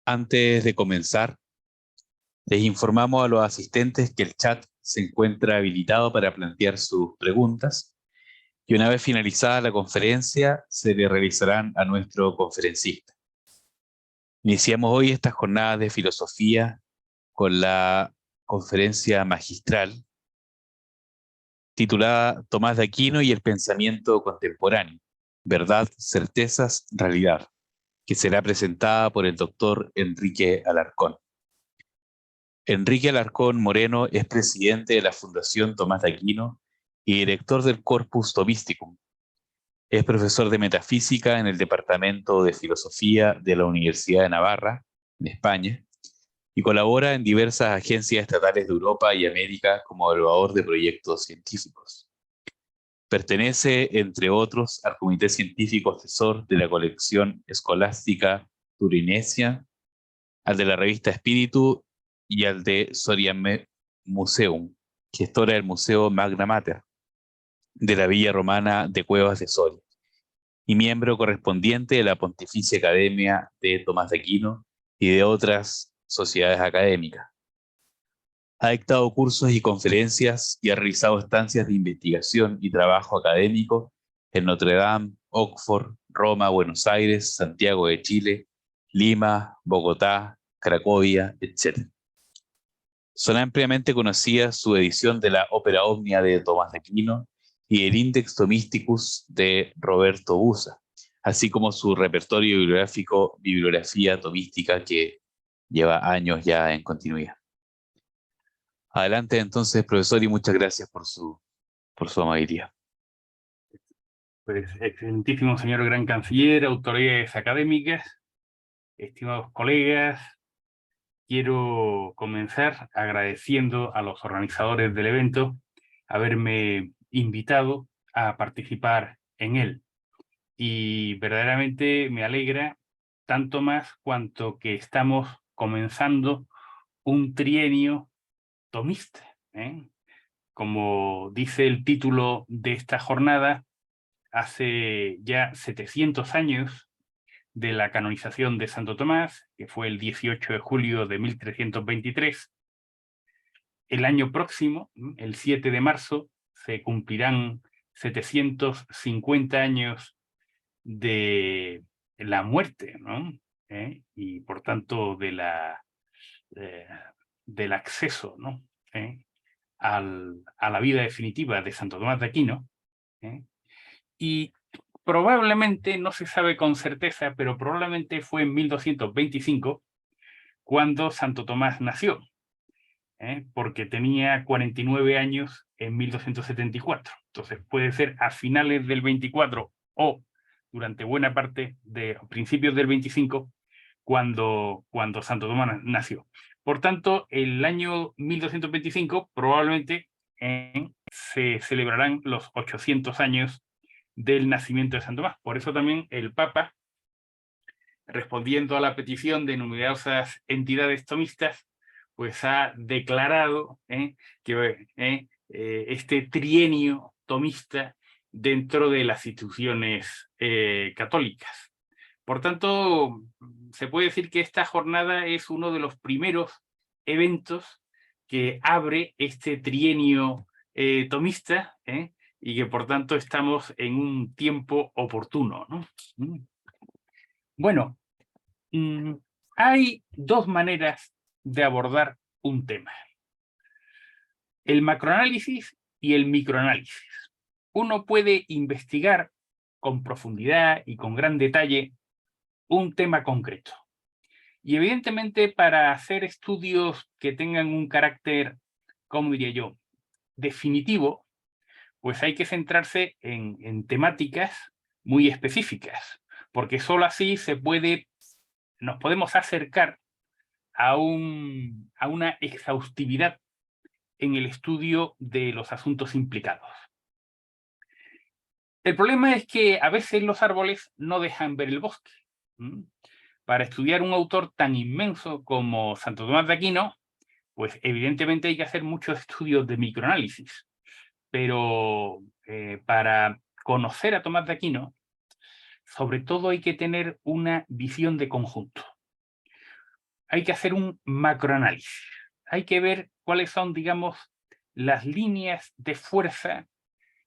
Antes de comenzar, les informamos a los asistentes que el chat se encuentra habilitado para plantear sus preguntas y una vez finalizada la conferencia se le realizarán a nuestro conferencista. Iniciamos hoy esta jornada de filosofía con la conferencia magistral titulada Tomás de Aquino y el pensamiento contemporáneo, verdad, certezas, realidad, que será presentada por el doctor Enrique Alarcón. Enrique Alarcón Moreno es presidente de la Fundación Tomás de Aquino y director del Corpus Thomisticum. Es profesor de metafísica en el Departamento de Filosofía de la Universidad de Navarra, en España, y colabora en diversas agencias estatales de Europa y América como evaluador de proyectos científicos. Pertenece, entre otros, al Comité Científico Asesor de la colección escolástica Turinesia, al de la revista Espíritu y al de Soria Museum, gestora del Museo Magna Mater de la Villa Romana de Cuevas de Soria, y miembro correspondiente de la Pontificia Academia de Tomás de Aquino y de otras sociedades académicas. Ha dictado cursos y conferencias y ha realizado estancias de investigación y trabajo académico en Notre Dame, Oxford, Roma, Buenos Aires, Santiago de Chile, Lima, Bogotá, Cracovia, etc. Son ampliamente conocidas su edición de la Ópera Omnia de Tomás de Aquino y el Index Thomisticus de Roberto Busa, así como su repertorio bibliográfico Bibliografía Tomística, que lleva años ya en continuidad. Adelante entonces, profesor, y muchas gracias por su amabilidad. Pues, excelentísimo señor gran canciller, autoridades académicas, estimados colegas, quiero comenzar agradeciendo a los organizadores del evento haberme invitado a participar en él. Y verdaderamente me alegra tanto más cuanto que estamos comenzando un trienio tomista, ¿eh? Como dice el título de esta jornada, hace ya 700 años de la canonización de Santo Tomás, que fue el 18 de julio de 1323. El año próximo, el 7 de marzo, se cumplirán 750 años de la muerte, ¿no? Y por tanto del acceso, ¿no? A la vida definitiva de Santo Tomás de Aquino. Y probablemente, no se sabe con certeza, pero probablemente fue en 1225 cuando Santo Tomás nació, porque tenía 49 años en 1274. Entonces puede ser a finales del 24 o durante buena parte de principios del 25 cuando Santo Tomás nació. Por tanto, el año 1225 probablemente se celebrarán los 800 años del nacimiento de Santo Tomás. Por eso también el Papa, respondiendo a la petición de numerosas entidades tomistas, pues ha declarado que este trienio tomista dentro de las instituciones católicas. Por tanto, se puede decir que esta jornada es uno de los primeros eventos que abre este trienio tomista, y que por tanto estamos en un tiempo oportuno, ¿no? Bueno, hay dos maneras de abordar un tema: el macroanálisis y el microanálisis. Uno puede investigar con profundidad y con gran detalle un tema concreto. Y evidentemente, para hacer estudios que tengan un carácter, ¿cómo diría yo?, definitivo, pues hay que centrarse en temáticas muy específicas, porque solo así nos podemos acercar a una exhaustividad en el estudio de los asuntos implicados. El problema es que a veces los árboles no dejan ver el bosque. Para estudiar un autor tan inmenso como Santo Tomás de Aquino, pues evidentemente hay que hacer muchos estudios de microanálisis. Pero para conocer a Tomás de Aquino, sobre todo hay que tener una visión de conjunto. hay que hacer un macroanálisis. Hay que ver cuáles son, digamos, las líneas de fuerza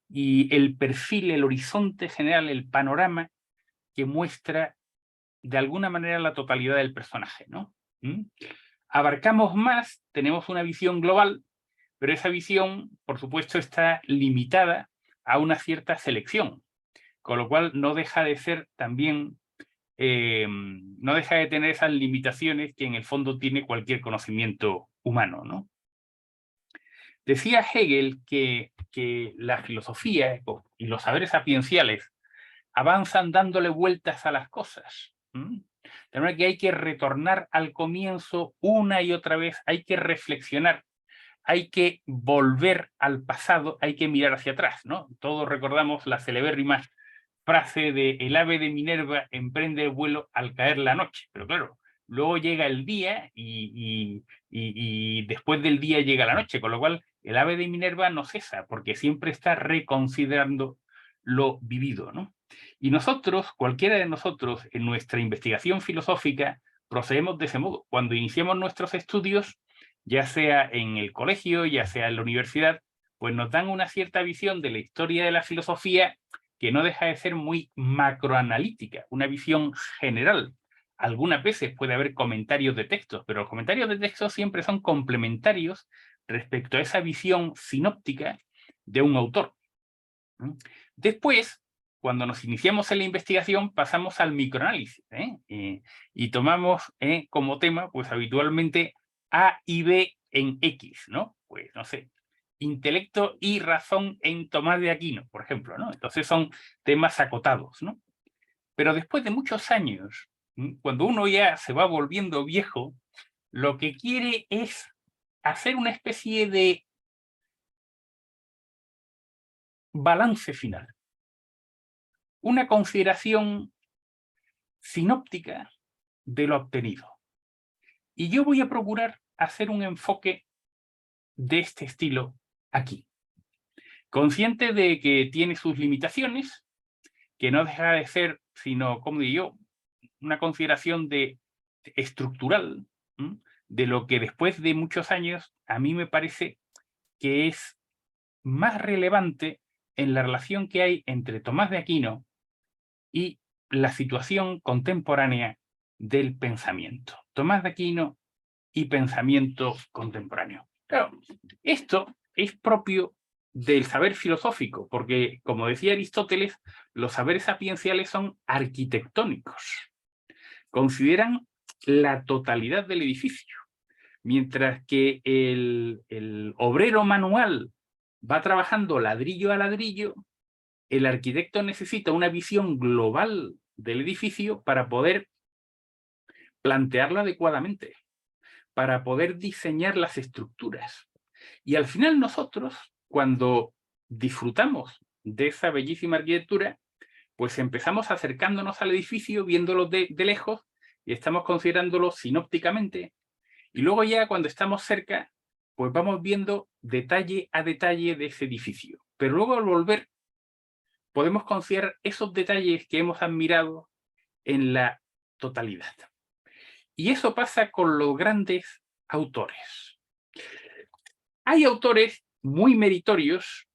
y el perfil, el horizonte general, el panorama que muestra de alguna manera la totalidad del personaje, ¿no? Abarcamos más, tenemos una visión global, pero esa visión, por supuesto, está limitada a una cierta selección, con lo cual no deja de ser también, no deja de tener esas limitaciones que en el fondo tiene cualquier conocimiento humano, ¿no? Decía Hegel que la filosofía y los saberes sapienciales avanzan dándole vueltas a las cosas. De manera que hay que retornar al comienzo una y otra vez, hay que reflexionar, hay que volver al pasado, hay que mirar hacia atrás, ¿no? Todos recordamos la celebérrima frase de el ave de Minerva emprende el vuelo al caer la noche, pero claro, luego llega el día y después del día llega la noche, con lo cual el ave de Minerva no cesa, porque siempre está reconsiderando lo vivido, ¿no? Y nosotros, cualquiera de nosotros, en nuestra investigación filosófica, procedemos de ese modo. Cuando iniciamos nuestros estudios, ya sea en el colegio, ya sea en la universidad, pues nos dan una cierta visión de la historia de la filosofía que no deja de ser muy macroanalítica, una visión general. Algunas veces puede haber comentarios de textos, pero los comentarios de textos siempre son complementarios respecto a esa visión sinóptica de un autor. Después, cuando nos iniciamos en la investigación, pasamos al microanálisis, y tomamos como tema, pues habitualmente A y B en X, ¿no? Pues no sé, intelecto y razón en Tomás de Aquino, por ejemplo, ¿no? Entonces son temas acotados, ¿no? Pero después de muchos años, cuando uno ya se va volviendo viejo, lo que quiere es hacer una especie de balance final, una consideración sinóptica de lo obtenido. Y yo voy a procurar hacer un enfoque de este estilo aquí, consciente de que tiene sus limitaciones, que no deja de ser, sino, como digo yo, una consideración estructural, de lo que después de muchos años a mí me parece que es más relevante en la relación que hay entre Tomás de Aquino y la situación contemporánea del pensamiento. Tomás de Aquino y pensamiento contemporáneo. Claro, esto es propio del saber filosófico, porque, como decía Aristóteles, los saberes sapienciales son arquitectónicos. Consideran la totalidad del edificio, mientras que el obrero manual va trabajando ladrillo a ladrillo, el arquitecto necesita una visión global del edificio para poder plantearlo adecuadamente, para poder diseñar las estructuras. Y al final nosotros, cuando disfrutamos de esa bellísima arquitectura, pues empezamos acercándonos al edificio, viéndolo de lejos, y estamos considerándolo sinópticamente, y luego ya cuando estamos cerca, pues vamos viendo detalle a detalle de ese edificio. Pero luego al volver, podemos considerar esos detalles que hemos admirado en la totalidad. Y eso pasa con los grandes autores. Hay autores muy meritorios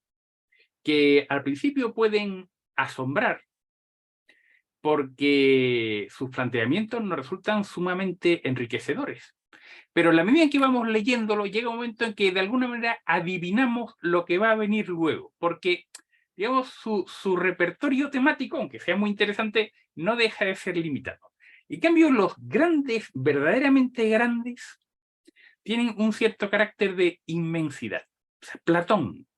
que al principio pueden asombrar porque sus planteamientos nos resultan sumamente enriquecedores. Pero en la medida en que vamos leyéndolo, llega un momento en que de alguna manera adivinamos lo que va a venir luego, porque, digamos, su repertorio temático, aunque sea muy interesante, no deja de ser limitado. En cambio, los grandes, verdaderamente grandes, tienen un cierto carácter de inmensidad. O sea, Platón.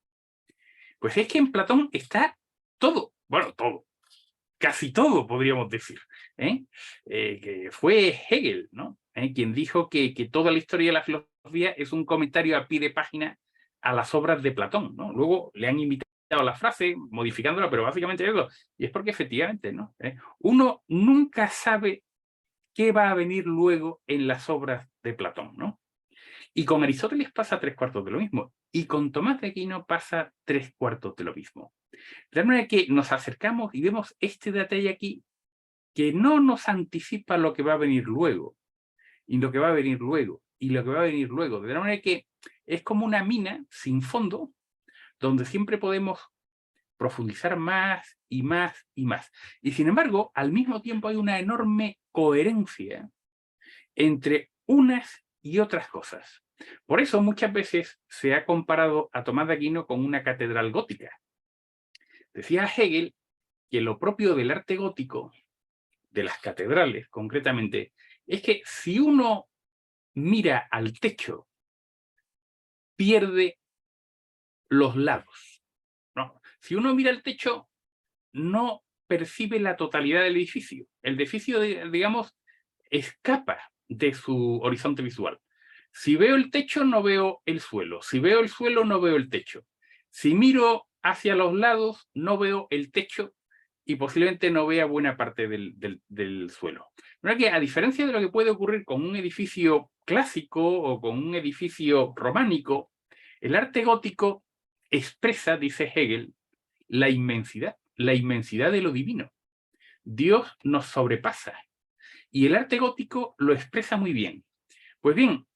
Pues es que en Platón está todo, bueno, todo, casi todo, podríamos decir, que fue Hegel, ¿no? Quien dijo que toda la historia de la filosofía es un comentario a pie de página a las obras de Platón, ¿no? Luego le han invitado la frase, modificándola, pero básicamente eso, y es porque efectivamente, ¿no? Uno nunca sabe qué va a venir luego en las obras de Platón, ¿no? Y con Aristóteles pasa 3/4 de lo mismo, y con Tomás de Aquino pasa 3/4 de lo mismo. De tal manera que nos acercamos y vemos este detalle aquí que no nos anticipa lo que va a venir luego, y lo que va a venir luego, y lo que va a venir luego. De manera que es como una mina sin fondo, donde siempre podemos profundizar más y más y más. Y sin embargo, al mismo tiempo hay una enorme coherencia entre unas y otras cosas. Por eso muchas veces se ha comparado a Tomás de Aquino con una catedral gótica. Decía Hegel que lo propio del arte gótico, de las catedrales concretamente, es que si uno mira al techo, pierde los lados, ¿no? Si uno mira al techo, no percibe la totalidad del edificio. El edificio, digamos, escapa de su horizonte visual. Si veo el techo, no veo el suelo. Si veo el suelo, no veo el techo. Si miro hacia los lados, no veo el techo y posiblemente no vea buena parte del suelo. ¿No? Que a diferencia de lo que puede ocurrir con un edificio clásico o con un edificio románico, el arte gótico expresa, dice Hegel, la inmensidad de lo divino. Dios nos sobrepasa. Y el arte gótico lo expresa muy bien. Pues bien,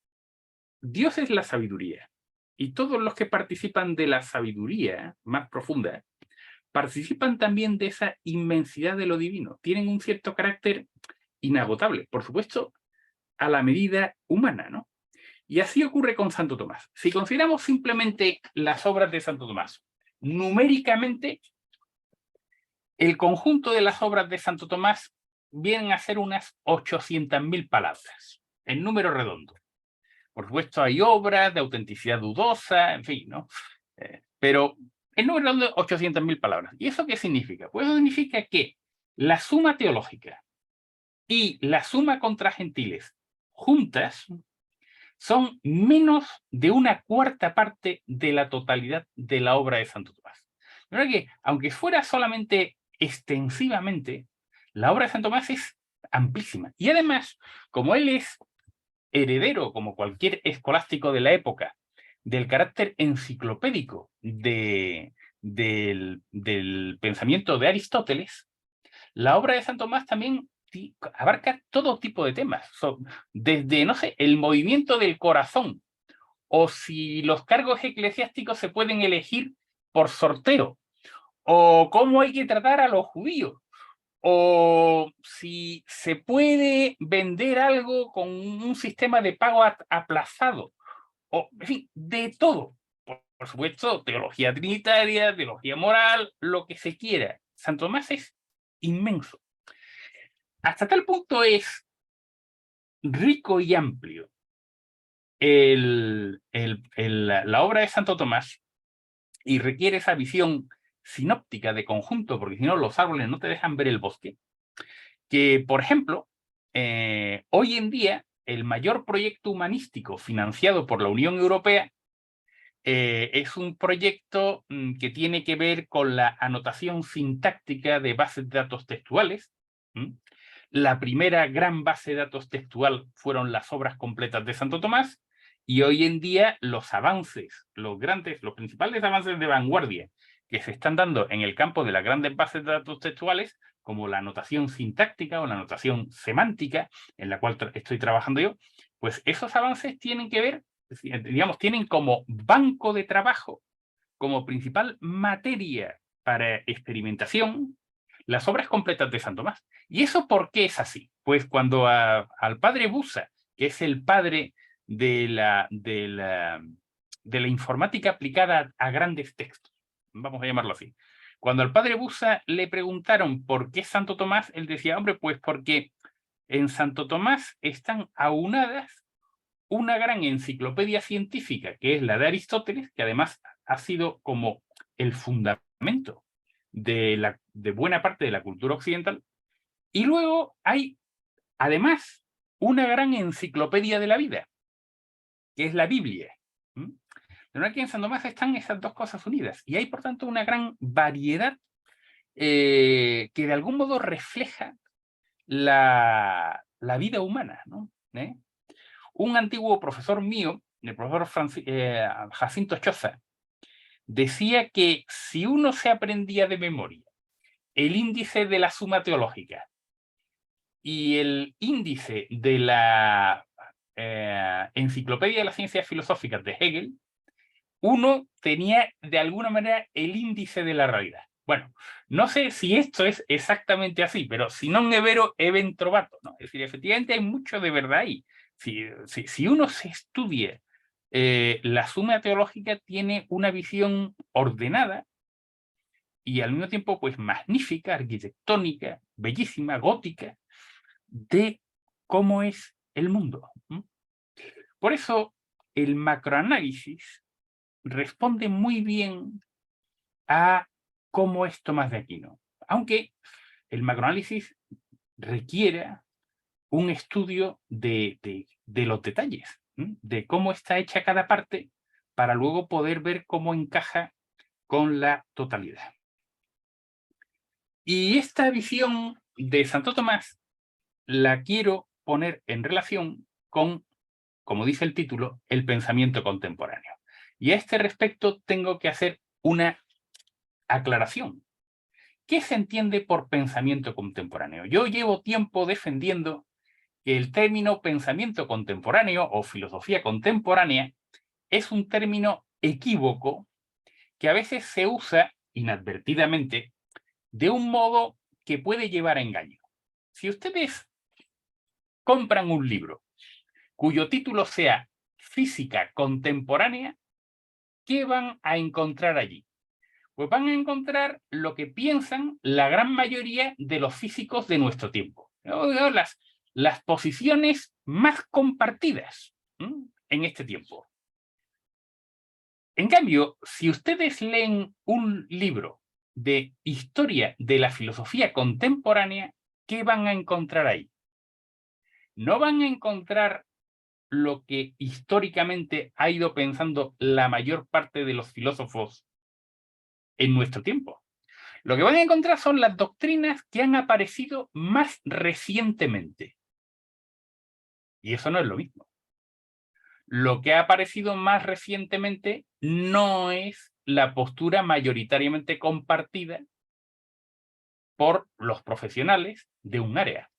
Dios es la sabiduría. Y todos los que participan de la sabiduría más profunda participan también de esa inmensidad de lo divino. Tienen un cierto carácter inagotable, por supuesto, a la medida humana, ¿no? Y así ocurre con Santo Tomás. Si consideramos simplemente las obras de Santo Tomás, numéricamente, el conjunto de las obras de Santo Tomás vienen a ser unas 800.000 palabras, en número redondo. Por supuesto, hay obras de autenticidad dudosa, en fin, ¿no? Pero el número redondo es 800.000 palabras. ¿Y eso qué significa? Pues eso significa que la suma teológica y la suma contra gentiles juntas son menos de una cuarta parte de la totalidad de la obra de Santo Tomás. De verdad que, aunque fuera solamente extensivamente, la obra de Santo Tomás es amplísima. Y además, como él es heredero, como cualquier escolástico de la época, del carácter enciclopédico del pensamiento de Aristóteles, la obra de Santo Tomás también abarca todo tipo de temas, desde, no sé, el movimiento del corazón, o si los cargos eclesiásticos se pueden elegir por sorteo, o cómo hay que tratar a los judíos, o si se puede vender algo con un sistema de pago aplazado, o, en fin, de todo. Por supuesto, teología trinitaria, teología moral, lo que se quiera. Santo Tomás es inmenso. Hasta tal punto es rico y amplio la obra de Santo Tomás y requiere esa visión sinóptica de conjunto, porque si no los árboles no te dejan ver el bosque, que, por ejemplo, hoy en día el mayor proyecto humanístico financiado por la Unión Europea es un proyecto que tiene que ver con la anotación sintáctica de bases de datos textuales. La primera gran base de datos textual fueron las obras completas de Santo Tomás, y hoy en día los avances, los principales avances de vanguardia que se están dando en el campo de las grandes bases de datos textuales, como la anotación sintáctica o la anotación semántica, en la cual estoy trabajando yo, pues esos avances tienen que ver, digamos, tienen como banco de trabajo, como principal materia para experimentación, las obras completas de Santo Tomás. ¿Y eso por qué es así? Pues cuando al padre Busa, que es el padre de la informática aplicada a grandes textos, vamos a llamarlo así, cuando al padre Busa le preguntaron por qué Santo Tomás, él decía, hombre, pues porque en Santo Tomás están aunadas una gran enciclopedia científica, que es la de Aristóteles, que además ha sido como el fundamento de buena parte de la cultura occidental, y luego hay, además, una gran enciclopedia de la vida, que es la Biblia. De manera que en San Tomás están esas dos cosas unidas, y hay, por tanto, una gran variedad que de algún modo refleja la vida humana, ¿no? Un antiguo profesor mío, el profesor Jacinto Choza, decía que si uno se aprendía de memoria el índice de la suma teológica y el índice de la Enciclopedia de las Ciencias Filosóficas de Hegel, uno tenía de alguna manera el índice de la realidad. Bueno, no sé si esto es exactamente así, pero si non è vero, è ben trovato, ¿no? Es decir, efectivamente hay mucho de verdad ahí. Si uno se estudia la Suma Teológica, tiene una visión ordenada y al mismo tiempo pues magnífica, arquitectónica, bellísima, gótica, de cómo es el mundo. Por eso el macroanálisis responde muy bien a cómo es Tomás de Aquino, aunque el macroanálisis requiera un estudio de los detalles, de cómo está hecha cada parte, para luego poder ver cómo encaja con la totalidad. Y esta visión de Santo Tomás la quiero poner en relación con, como dice el título, el pensamiento contemporáneo. Y a este respecto tengo que hacer una aclaración. ¿Qué se entiende por pensamiento contemporáneo? Yo llevo tiempo defendiendo que el término pensamiento contemporáneo o filosofía contemporánea es un término equívoco que a veces se usa inadvertidamente de un modo que puede llevar a engaño. Si ustedes compran un libro cuyo título sea Física Contemporánea, ¿qué van a encontrar allí? Pues van a encontrar lo que piensan la gran mayoría de los físicos de nuestro tiempo. Las posiciones más compartidas en este tiempo. En cambio, si ustedes leen un libro de historia de la filosofía contemporánea, ¿qué van a encontrar ahí? No van a encontrar lo que históricamente ha ido pensando la mayor parte de los filósofos en nuestro tiempo. Lo que van a encontrar son las doctrinas que han aparecido más recientemente. Y eso no es lo mismo. Lo que ha aparecido más recientemente no es la postura mayoritariamente compartida por los profesionales de un área.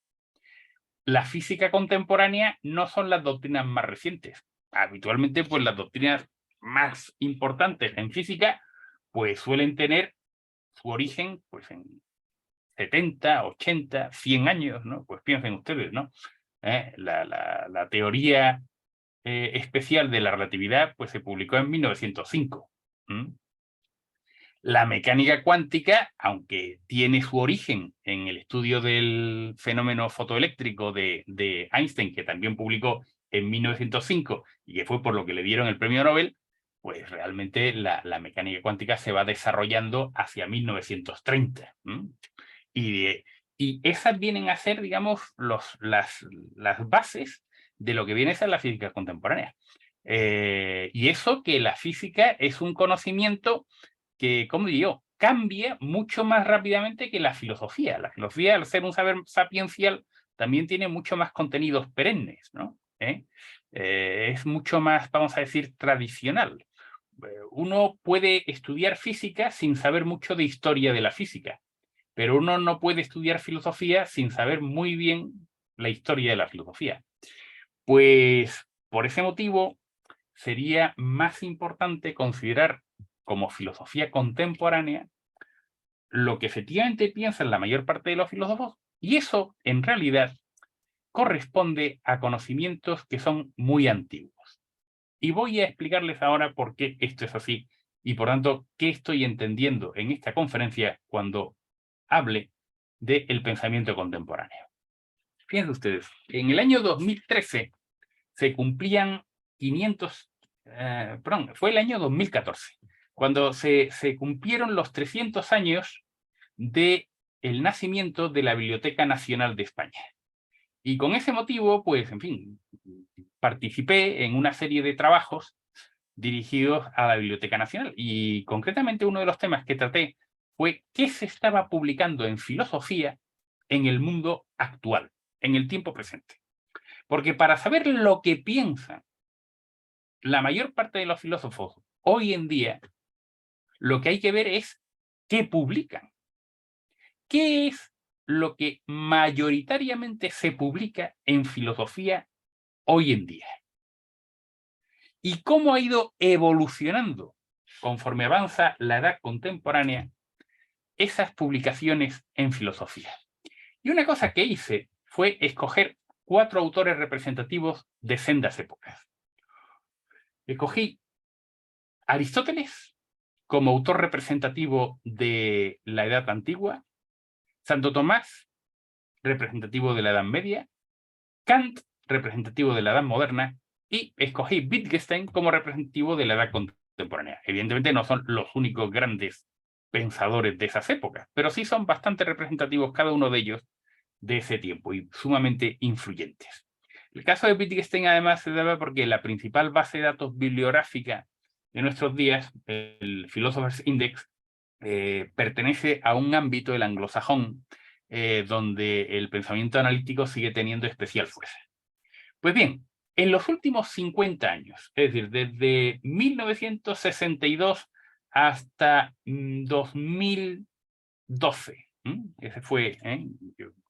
La física contemporánea no son las doctrinas más recientes. Habitualmente, pues las doctrinas más importantes en física, pues suelen tener su origen pues, en 70, 80, 100 años, ¿no? Pues piensen ustedes, ¿no? La teoría especial de la relatividad pues se publicó en 1905. La mecánica cuántica, aunque tiene su origen en el estudio del fenómeno fotoeléctrico de Einstein, que también publicó en 1905 y que fue por lo que le dieron el premio Nobel, pues realmente la mecánica cuántica se va desarrollando hacia 1930. Y esas vienen a ser, digamos, las bases de lo que viene a ser la física contemporánea. Y eso que la física es un conocimiento que, como digo, cambia mucho más rápidamente que la filosofía. La filosofía, al ser un saber sapiencial, también tiene mucho más contenidos perennes, ¿no? Es mucho más, vamos a decir, tradicional. Uno puede estudiar física sin saber mucho de historia de la física, pero uno no puede estudiar filosofía sin saber muy bien la historia de la filosofía. Pues, por ese motivo, sería más importante considerar como filosofía contemporánea lo que efectivamente piensan la mayor parte de los filósofos, y eso, en realidad, corresponde a conocimientos que son muy antiguos. Y voy a explicarles ahora por qué esto es así, y por tanto, qué estoy entendiendo en esta conferencia cuando hable del pensamiento contemporáneo. Fíjense ustedes, en el año 2013 se cumplían 500, fue el año 2014, cuando se cumplieron los 300 años del nacimiento de la Biblioteca Nacional de España. Y con ese motivo, pues, en fin, participé en una serie de trabajos dirigidos a la Biblioteca Nacional. Y concretamente uno de los temas que traté fue qué se estaba publicando en filosofía en el mundo actual, en el tiempo presente. Porque para saber lo que piensan la mayor parte de los filósofos hoy en día, lo que hay que ver es qué publican. ¿Qué es lo que mayoritariamente se publica en filosofía hoy en día. Y cómo ha ido evolucionando conforme avanza la edad contemporánea esas publicaciones en filosofía. Y una cosa que hice fue escoger 4 autores representativos de sendas épocas. Escogí Aristóteles como autor representativo de la Edad Antigua, Santo Tomás, representativo de la Edad Media, Kant, representativo de la Edad Moderna, y escogí Wittgenstein como representativo de la Edad Contemporánea. Evidentemente no son los únicos grandes pensadores de esas épocas, pero sí son bastante representativos cada uno de ellos de ese tiempo y sumamente influyentes. El caso de Wittgenstein además se debe porque la principal base de datos bibliográfica de nuestros días, el Philosopher's Index, pertenece a un ámbito, el anglosajón, donde el pensamiento analítico sigue teniendo especial fuerza. Pues bien, en los últimos 50 años, es decir, desde 1962 hasta 2012,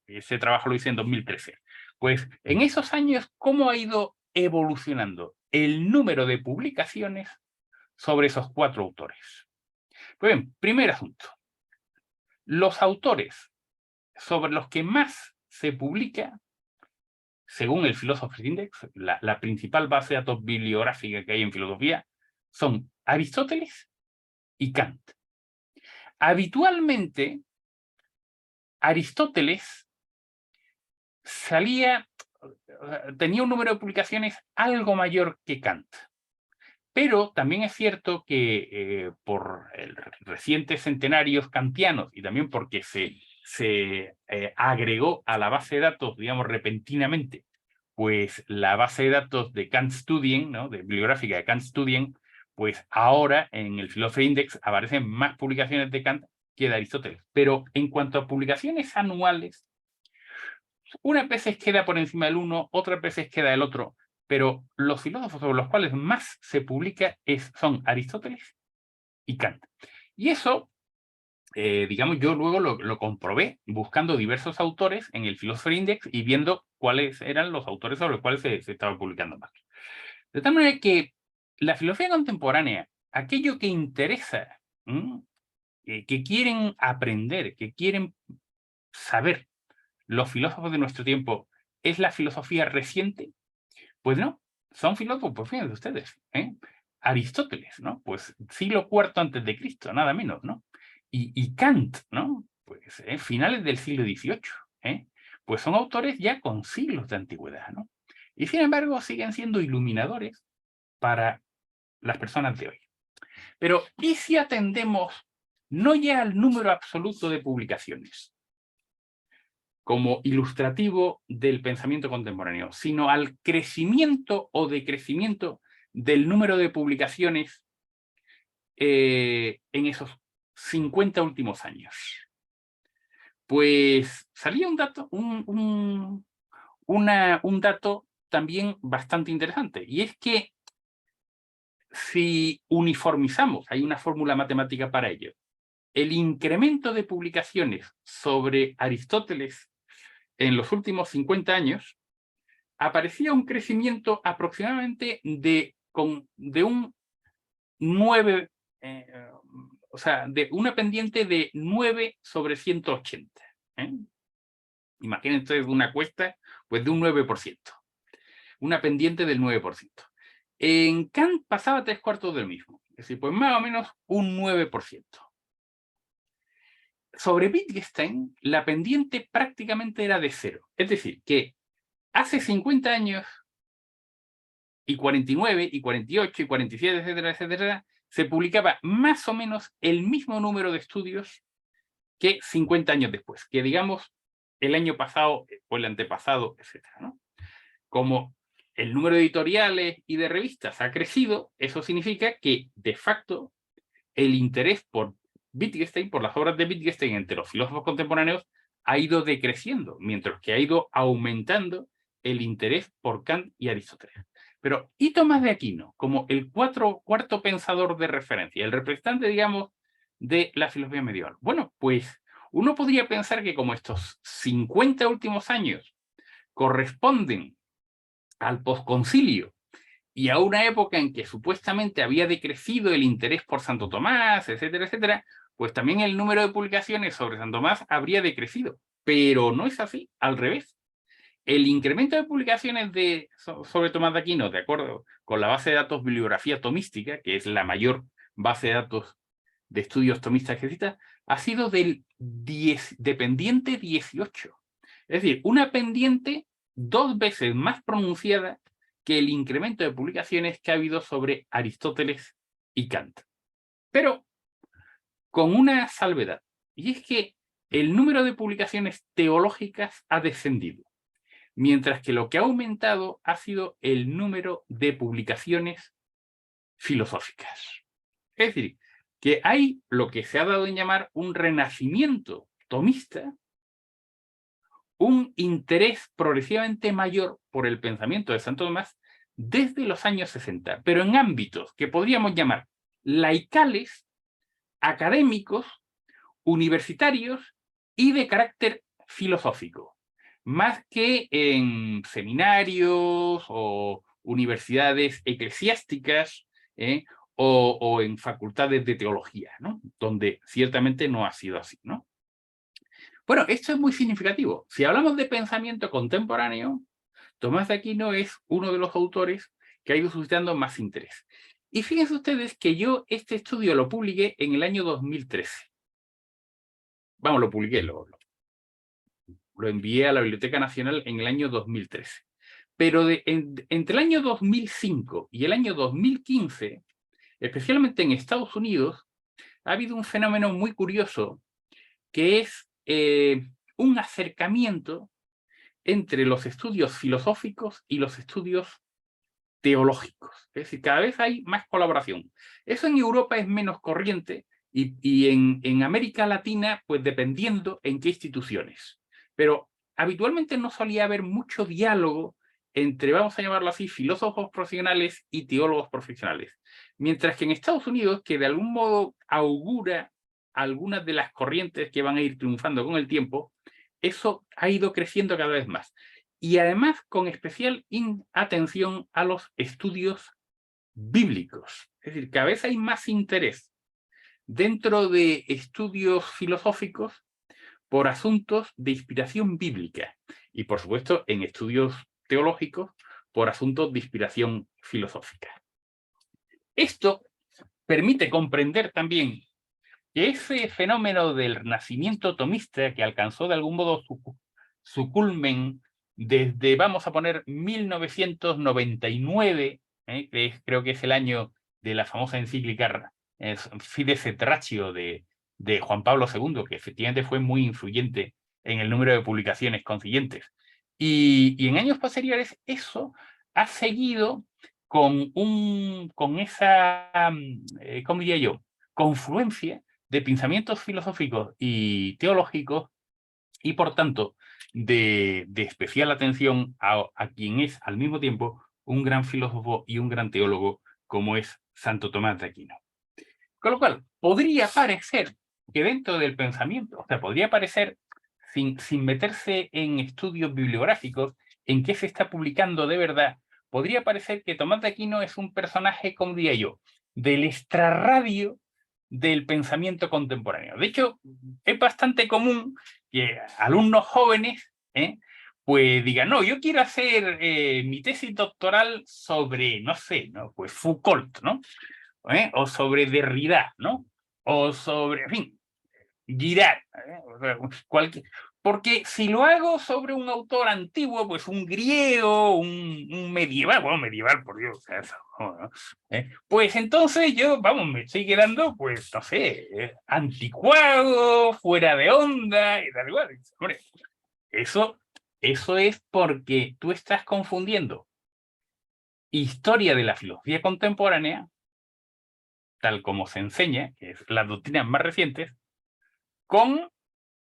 ese trabajo lo hice en 2013. Pues en esos años, ¿cómo ha ido evolucionando el número de publicaciones sobre esos 4 autores? Pues bien, primer asunto. Los autores sobre los que más se publica, según el Philosopher's Index, la principal base de datos bibliográfica que hay en filosofía, son Aristóteles y Kant. Habitualmente, Aristóteles tenía un número de publicaciones algo mayor que Kant. Pero también es cierto que por recientes centenarios kantianos y también porque se agregó a la base de datos, digamos, repentinamente, pues la base de datos de Kantstudien, ¿no?, de bibliográfica de Kantstudien, pues ahora en el Philosophy Index aparecen más publicaciones de Kant que de Aristóteles. Pero en cuanto a publicaciones anuales, unas veces queda por encima del uno, otras veces queda el otro, pero los filósofos sobre los cuales más se publica son Aristóteles y Kant. Y eso, digamos, yo luego lo comprobé buscando diversos autores en el Philosophy Index y viendo cuáles eran los autores sobre los cuales se estaba publicando más. De tal manera que la filosofía contemporánea, aquello que interesa, que quieren aprender, que quieren saber los filósofos de nuestro tiempo, ¿es la filosofía reciente? Pues no, son filósofos, pues fíjense ustedes, Aristóteles, ¿no? Pues siglo IV antes de Cristo, nada menos, ¿no? Y Kant, ¿no? Pues finales del siglo XVIII, pues son autores ya con siglos de antigüedad, ¿no? Y sin embargo siguen siendo iluminadores para las personas de hoy. Pero, ¿y si atendemos no ya al número absoluto de publicaciones como ilustrativo del pensamiento contemporáneo, sino al crecimiento o decrecimiento del número de publicaciones en esos 50 últimos años? Pues salía un dato, un dato también bastante interesante, y es que si uniformizamos, hay una fórmula matemática para ello, el incremento de publicaciones sobre Aristóteles en los últimos 50 años, aparecía un crecimiento aproximadamente de un 9, o sea, de una pendiente de 9 sobre 180. Imaginen ustedes una cuesta, pues de un 9%. Una pendiente del 9%. En Kant pasaba 3/4 del mismo. Es decir, pues más o menos un 9%. Sobre Wittgenstein, la pendiente prácticamente era de 0. Es decir, que hace 50 años, y 49, y 48, y 47, etcétera, etcétera, se publicaba más o menos el mismo número de estudios que 50 años después, que digamos el año pasado o el antepasado, etcétera, ¿no? Como el número de editoriales y de revistas ha crecido, eso significa que, de facto, el interés por Wittgenstein, por las obras de Wittgenstein entre los filósofos contemporáneos, ha ido decreciendo, mientras que ha ido aumentando el interés por Kant y Aristóteles. Pero, ¿y Tomás de Aquino, como el cuarto pensador de referencia, el representante, digamos, de la filosofía medieval? Bueno, pues uno podría pensar que como estos 50 últimos años corresponden al posconcilio y a una época en que supuestamente había decrecido el interés por Santo Tomás, etcétera, etcétera, pues también el número de publicaciones sobre Santo Tomás habría decrecido. Pero no es así, al revés. El incremento de publicaciones sobre Tomás de Aquino, de acuerdo con la base de datos bibliografía tomística, que es la mayor base de datos de estudios tomistas que exista, ha sido del de pendiente 18. Es decir, una pendiente 2 veces más pronunciada que el incremento de publicaciones que ha habido sobre Aristóteles y Kant. Pero con una salvedad, y es que el número de publicaciones teológicas ha descendido, mientras que lo que ha aumentado ha sido el número de publicaciones filosóficas. Es decir, que hay lo que se ha dado en llamar un renacimiento tomista, un interés progresivamente mayor por el pensamiento de Santo Tomás desde los años 60, pero en ámbitos que podríamos llamar laicales, académicos, universitarios y de carácter filosófico, más que en seminarios o universidades eclesiásticas, o en facultades de teología, ¿no? Donde ciertamente no ha sido así, ¿no? Bueno, esto es muy significativo. Si hablamos de pensamiento contemporáneo, Tomás de Aquino es uno de los autores que ha ido suscitando más interés. Y fíjense ustedes que yo este estudio lo publiqué en el año 2013. Vamos, lo publiqué, lo envié a la Biblioteca Nacional en el año 2013. Pero entre el año 2005 y el año 2015, especialmente en Estados Unidos, ha habido un fenómeno muy curioso, que es un acercamiento entre los estudios filosóficos y los estudios teológicos. Es decir, cada vez hay más colaboración. Eso en Europa es menos corriente y en América Latina, pues dependiendo en qué instituciones. Pero habitualmente no solía haber mucho diálogo entre, vamos a llamarlo así, filósofos profesionales y teólogos profesionales. Mientras que en Estados Unidos, que de algún modo augura algunas de las corrientes que van a ir triunfando con el tiempo, eso ha ido creciendo cada vez más. Y además con especial atención a los estudios bíblicos. Es decir, cada vez hay más interés dentro de estudios filosóficos por asuntos de inspiración bíblica y, por supuesto, en estudios teológicos por asuntos de inspiración filosófica. Esto permite comprender también que ese fenómeno del renacimiento tomista que alcanzó de algún modo su culmen desde, vamos a poner, 1999, creo que es el año de la famosa encíclica Fides et Ratio de Juan Pablo II, que efectivamente fue muy influyente en el número de publicaciones consiguientes. Y en años posteriores eso ha seguido con esa, ¿cómo diría yo?, confluencia de pensamientos filosóficos y teológicos, y por tanto de especial atención a quien es al mismo tiempo un gran filósofo y un gran teólogo como es Santo Tomás de Aquino. Con lo cual, podría parecer que dentro del pensamiento, o sea, podría parecer, sin meterse en estudios bibliográficos, en qué se está publicando de verdad, podría parecer que Tomás de Aquino es un personaje, como diría yo, del extrarradio del pensamiento contemporáneo. De hecho, es bastante común que alumnos jóvenes pues digan, no, yo quiero hacer mi tesis doctoral sobre, no sé, ¿no?, pues Foucault, ¿no?, o sobre Derrida, ¿no?, o sobre, en fin, Girard, porque si lo hago sobre un autor antiguo, pues un griego, un medieval, bueno, medieval, por Dios, eso, ¿no? Pues entonces yo, vamos, me estoy quedando, pues, no sé, anticuado, fuera de onda, y tal igual. Hombre, eso es porque tú estás confundiendo historia de la filosofía contemporánea, tal como se enseña, que es las doctrinas más recientes, con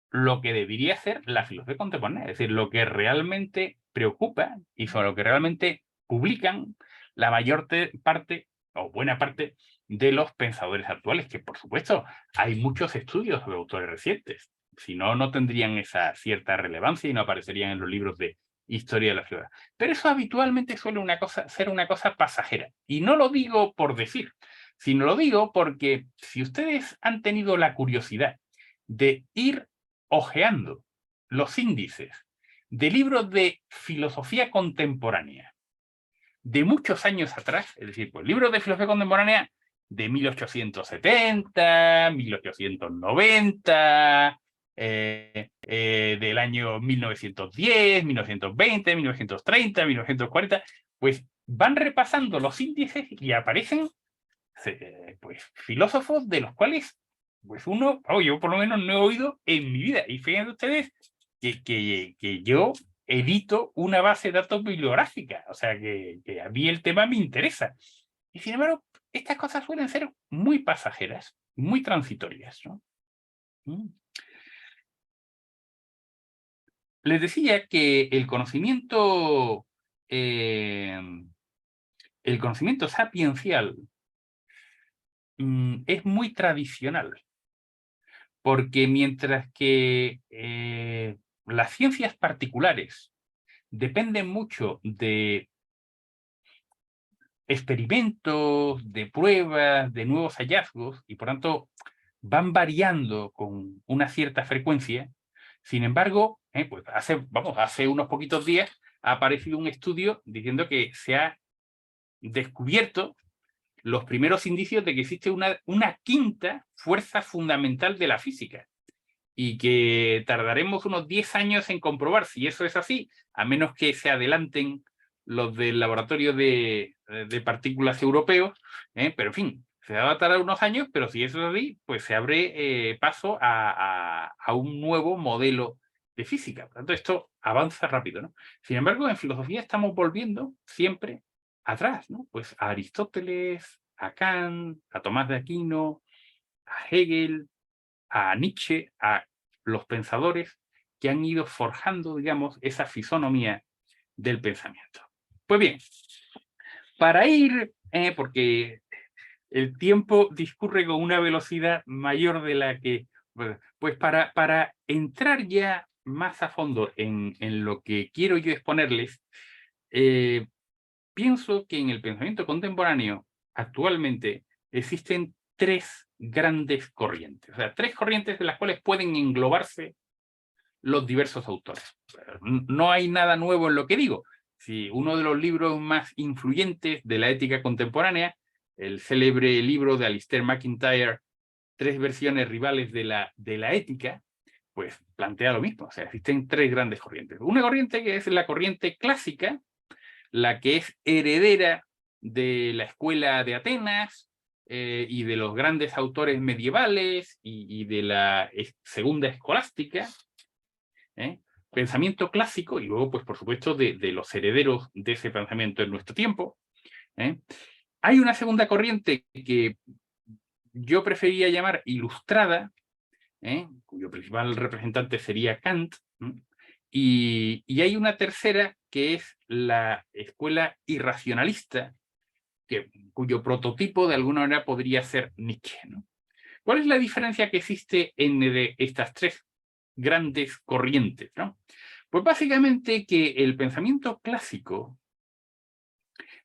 lo que debería ser la filosofía contemporánea, es decir, lo que realmente preocupa y sobre lo que realmente publican la mayor parte o buena parte de los pensadores actuales, que por supuesto hay muchos estudios sobre autores recientes, si no, no tendrían esa cierta relevancia y no aparecerían en los libros de historia de la ciudad. Pero eso habitualmente suele ser una cosa pasajera. Y no lo digo por decir, sino lo digo porque si ustedes han tenido la curiosidad de ir hojeando los índices de libros de filosofía contemporánea de muchos años atrás, es decir, pues libros de filosofía contemporánea de 1870, 1890, del año 1910, 1920, 1930, 1940, pues van repasando los índices y aparecen pues, filósofos de los cuales pues yo por lo menos no he oído en mi vida. Y fíjense ustedes que yo edito una base de datos bibliográfica, o sea que a mí el tema me interesa. Y sin embargo, estas cosas suelen ser muy pasajeras, muy transitorias, ¿no? Les decía que el conocimiento sapiencial es muy tradicional, porque mientras que las ciencias particulares dependen mucho de experimentos, de pruebas, de nuevos hallazgos, y por tanto van variando con una cierta frecuencia. Sin embargo, pues hace unos poquitos días ha aparecido un estudio diciendo que se ha descubierto los primeros indicios de que existe una quinta fuerza fundamental de la física, y que tardaremos unos 10 años en comprobar si eso es así, a menos que se adelanten los del laboratorio de partículas europeos, pero en fin, se va a tardar unos años, pero si eso es así, pues se abre paso a un nuevo modelo de física. Por tanto, esto avanza rápido, ¿no? Sin embargo, en filosofía estamos volviendo siempre atrás, ¿no? Pues a Aristóteles, a Kant, a Tomás de Aquino, a Hegel, a Nietzsche, a los pensadores que han ido forjando, digamos, esa fisonomía del pensamiento. Pues bien, para ir, porque el tiempo discurre con una velocidad mayor de la que, pues para entrar ya más a fondo en lo que quiero yo exponerles, pienso que en el pensamiento contemporáneo actualmente existen tres grandes corrientes, o sea, tres corrientes de las cuales pueden englobarse los diversos autores. No hay nada nuevo en lo que digo. Si uno de los libros más influyentes de la ética contemporánea, el célebre libro de Alistair MacIntyre, Tres versiones rivales de la ética, pues plantea lo mismo. O sea, existen tres grandes corrientes. Una corriente que es la corriente clásica, la que es heredera de la escuela de Atenas y de los grandes autores medievales y de la segunda escolástica, pensamiento clásico, y luego, pues por supuesto, de los herederos de ese pensamiento en nuestro tiempo. Hay una segunda corriente que yo prefería llamar ilustrada, cuyo principal representante sería Kant, y hay una tercera que es la escuela irracionalista, cuyo prototipo de alguna manera podría ser Nietzsche, ¿no? ¿Cuál es la diferencia que existe entre estas tres grandes corrientes, ¿no? Pues básicamente que el pensamiento clásico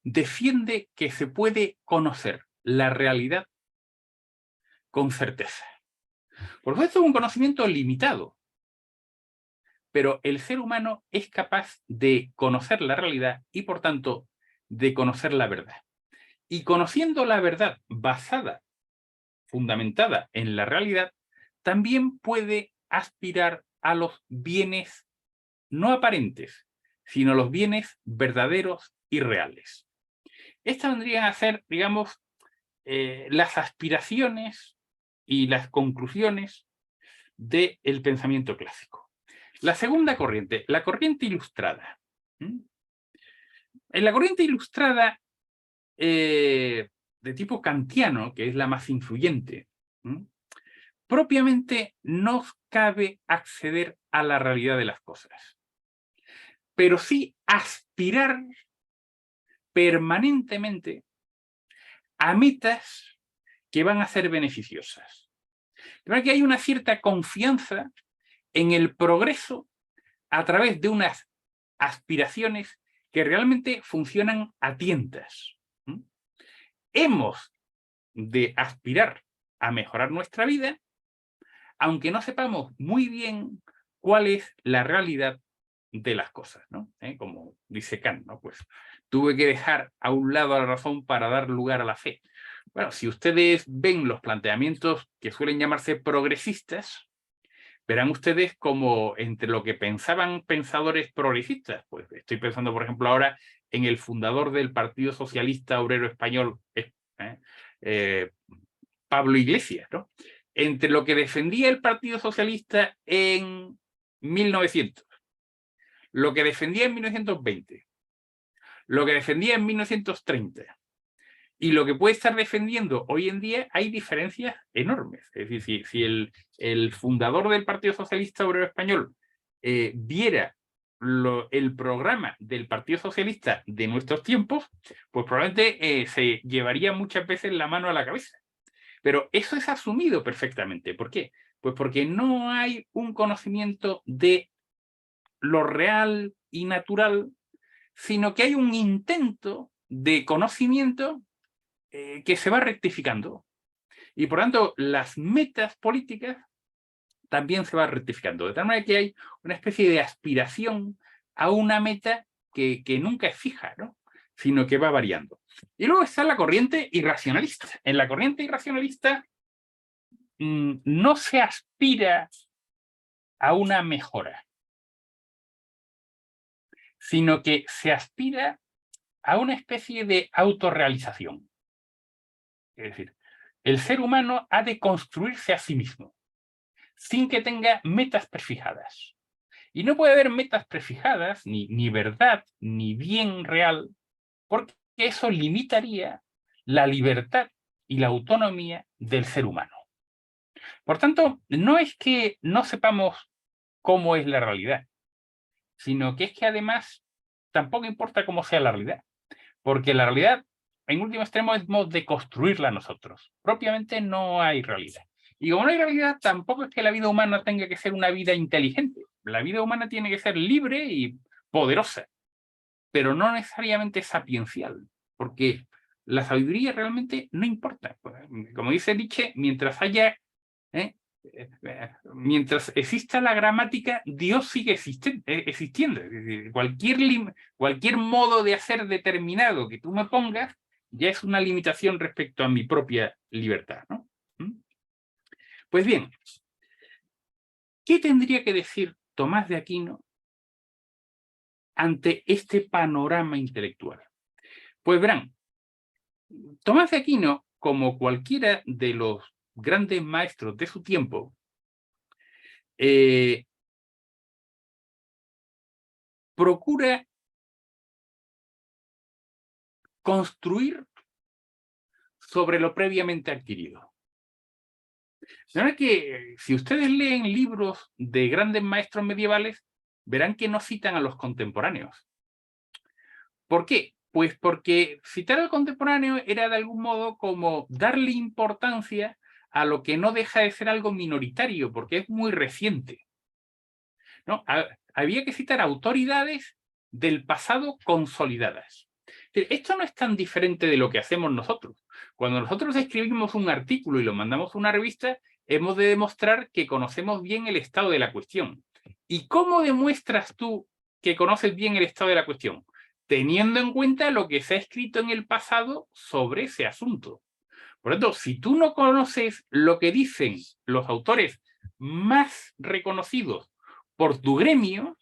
defiende que se puede conocer la realidad con certeza. Por supuesto, es un conocimiento limitado, pero el ser humano es capaz de conocer la realidad y, por tanto, de conocer la verdad. Y conociendo la verdad basada, fundamentada en la realidad, también puede aspirar a los bienes no aparentes, sino los bienes verdaderos y reales. Estas vendrían a ser, digamos, las aspiraciones y las conclusiones del pensamiento clásico. La segunda corriente, la corriente ilustrada. En la corriente ilustrada de tipo kantiano, que es la más influyente, propiamente no cabe acceder a la realidad de las cosas, pero sí aspirar permanentemente a metas que van a ser beneficiosas. De verdad que hay una cierta confianza en el progreso a través de unas aspiraciones que realmente funcionan a tientas. Hemos de aspirar a mejorar nuestra vida, aunque no sepamos muy bien cuál es la realidad de las cosas, ¿no? Como dice Kant, ¿no? Pues tuve que dejar a un lado a la razón para dar lugar a la fe. Bueno, si ustedes ven los planteamientos que suelen llamarse progresistas, verán ustedes como entre lo que pensaban pensadores progresistas, pues estoy pensando, por ejemplo, ahora en el fundador del Partido Socialista Obrero Español, Pablo Iglesias, ¿no? Entre lo que defendía el Partido Socialista en 1900, lo que defendía en 1920, lo que defendía en 1930 y lo que puede estar defendiendo hoy en día, hay diferencias enormes. Es decir, si el fundador del Partido Socialista Obrero Español viera el programa del Partido Socialista de nuestros tiempos, pues probablemente se llevaría muchas veces la mano a la cabeza. Pero eso es asumido perfectamente. ¿Por qué? Pues porque no hay un conocimiento de lo real y natural, sino que hay un intento de conocimiento que se va rectificando. Y por tanto, las metas políticas también se van rectificando. De tal manera que hay una especie de aspiración a una meta que nunca es fija, ¿no? Sino que va variando. Y luego está la corriente irracionalista. En la corriente irracionalista no se aspira a una mejora, sino que se aspira a una especie de autorrealización. Es decir, el ser humano ha de construirse a sí mismo, sin que tenga metas prefijadas. Y no puede haber metas prefijadas, ni verdad, ni bien real, porque eso limitaría la libertad y la autonomía del ser humano. Por tanto, no es que no sepamos cómo es la realidad, sino que es que además tampoco importa cómo sea la realidad, porque la realidad, en último extremo, es de construirla nosotros. Propiamente no hay realidad. Y como no hay realidad, tampoco es que la vida humana tenga que ser una vida inteligente. La vida humana tiene que ser libre y poderosa, pero no necesariamente sapiencial, porque la sabiduría realmente no importa. Como dice Nietzsche, mientras exista la gramática, Dios sigue existiendo. Es decir, cualquier modo de hacer determinado que tú me pongas ya es una limitación respecto a mi propia libertad, ¿no? Pues bien, ¿qué tendría que decir Tomás de Aquino ante este panorama intelectual? Pues verán, Tomás de Aquino, como cualquiera de los grandes maestros de su tiempo, procura construir sobre lo previamente adquirido. De manera que si ustedes leen libros de grandes maestros medievales, verán que no citan a los contemporáneos. ¿Por qué? Pues porque citar al contemporáneo era de algún modo como darle importancia a lo que no deja de ser algo minoritario, porque es muy reciente, ¿no? Había que citar autoridades del pasado consolidadas. Esto no es tan diferente de lo que hacemos nosotros. Cuando nosotros escribimos un artículo y lo mandamos a una revista, hemos de demostrar que conocemos bien el estado de la cuestión. ¿Y cómo demuestras tú que conoces bien el estado de la cuestión? Teniendo en cuenta lo que se ha escrito en el pasado sobre ese asunto. Por lo tanto, si tú no conoces lo que dicen los autores más reconocidos por tu gremio,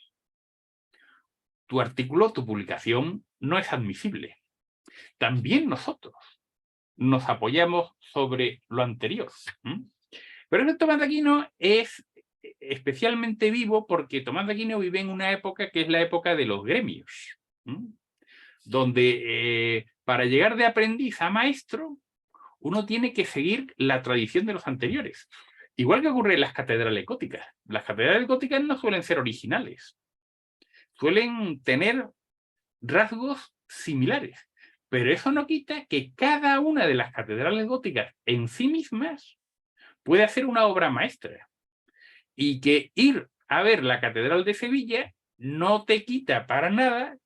tu artículo, tu publicación no es admisible. También nosotros nos apoyamos sobre lo anterior. Pero el Tomás de Aquino es especialmente vivo porque Tomás de Aquino vive en una época que es la época de los gremios, donde para llegar de aprendiz a maestro, uno tiene que seguir la tradición de los anteriores. Igual que ocurre en las catedrales góticas. Las catedrales góticas no suelen ser originales. Suelen tener rasgos similares. Pero eso no quita que cada una de las catedrales góticas en sí mismas puede hacer una obra maestra. Y que ir a ver la Catedral de Sevilla no te quita para nada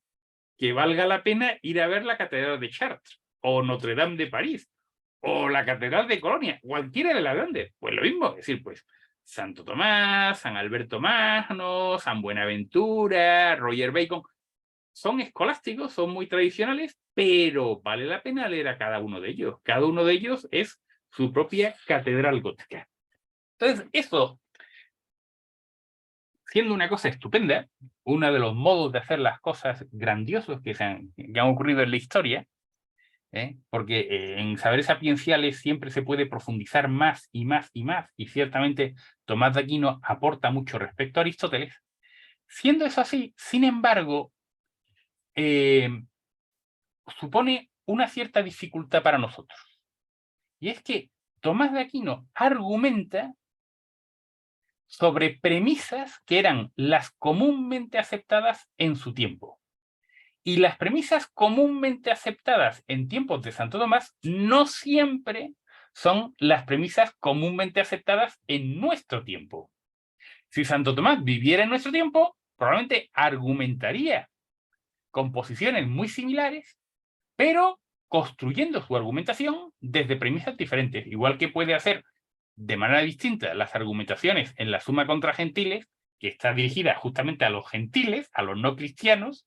que valga la pena ir a ver la Catedral de Chartres, o Notre Dame de París, o la Catedral de Colonia, cualquiera de las grandes. Pues lo mismo, es decir, pues Santo Tomás, San Alberto Magno, San Buenaventura, Roger Bacon, son escolásticos, son muy tradicionales, pero vale la pena leer a cada uno de ellos. Cada uno de ellos es su propia catedral gótica. Entonces, eso, siendo una cosa estupenda, uno de los modos de hacer las cosas grandiosos que han ocurrido en la historia, porque en saberes sapienciales siempre se puede profundizar más y más y más, y ciertamente Tomás de Aquino aporta mucho respecto a Aristóteles. Siendo eso así, sin embargo, supone una cierta dificultad para nosotros. Y es que Tomás de Aquino argumenta sobre premisas que eran las comúnmente aceptadas en su tiempo. Y las premisas comúnmente aceptadas en tiempos de Santo Tomás no siempre son las premisas comúnmente aceptadas en nuestro tiempo. Si Santo Tomás viviera en nuestro tiempo, probablemente argumentaría con posiciones muy similares, pero construyendo su argumentación desde premisas diferentes, igual que puede hacer de manera distinta las argumentaciones en la Suma contra Gentiles, que está dirigida justamente a los gentiles, a los no cristianos,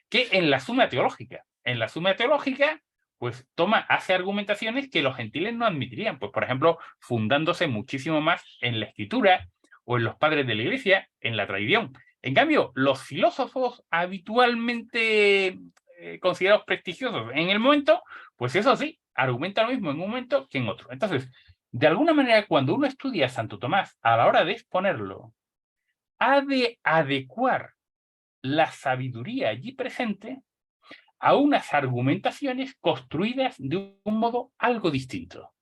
que en la Suma teológica. En la Suma teológica, pues hace argumentaciones que los gentiles no admitirían, pues por ejemplo, fundándose muchísimo más en la Escritura o en los padres de la Iglesia, en la tradición. En cambio, los filósofos habitualmente considerados prestigiosos en el momento, pues eso sí, argumentan lo mismo en un momento que en otro. Entonces, de alguna manera, cuando uno estudia a Santo Tomás, a la hora de exponerlo, ha de adecuar la sabiduría allí presente a unas argumentaciones construidas de un modo algo distinto.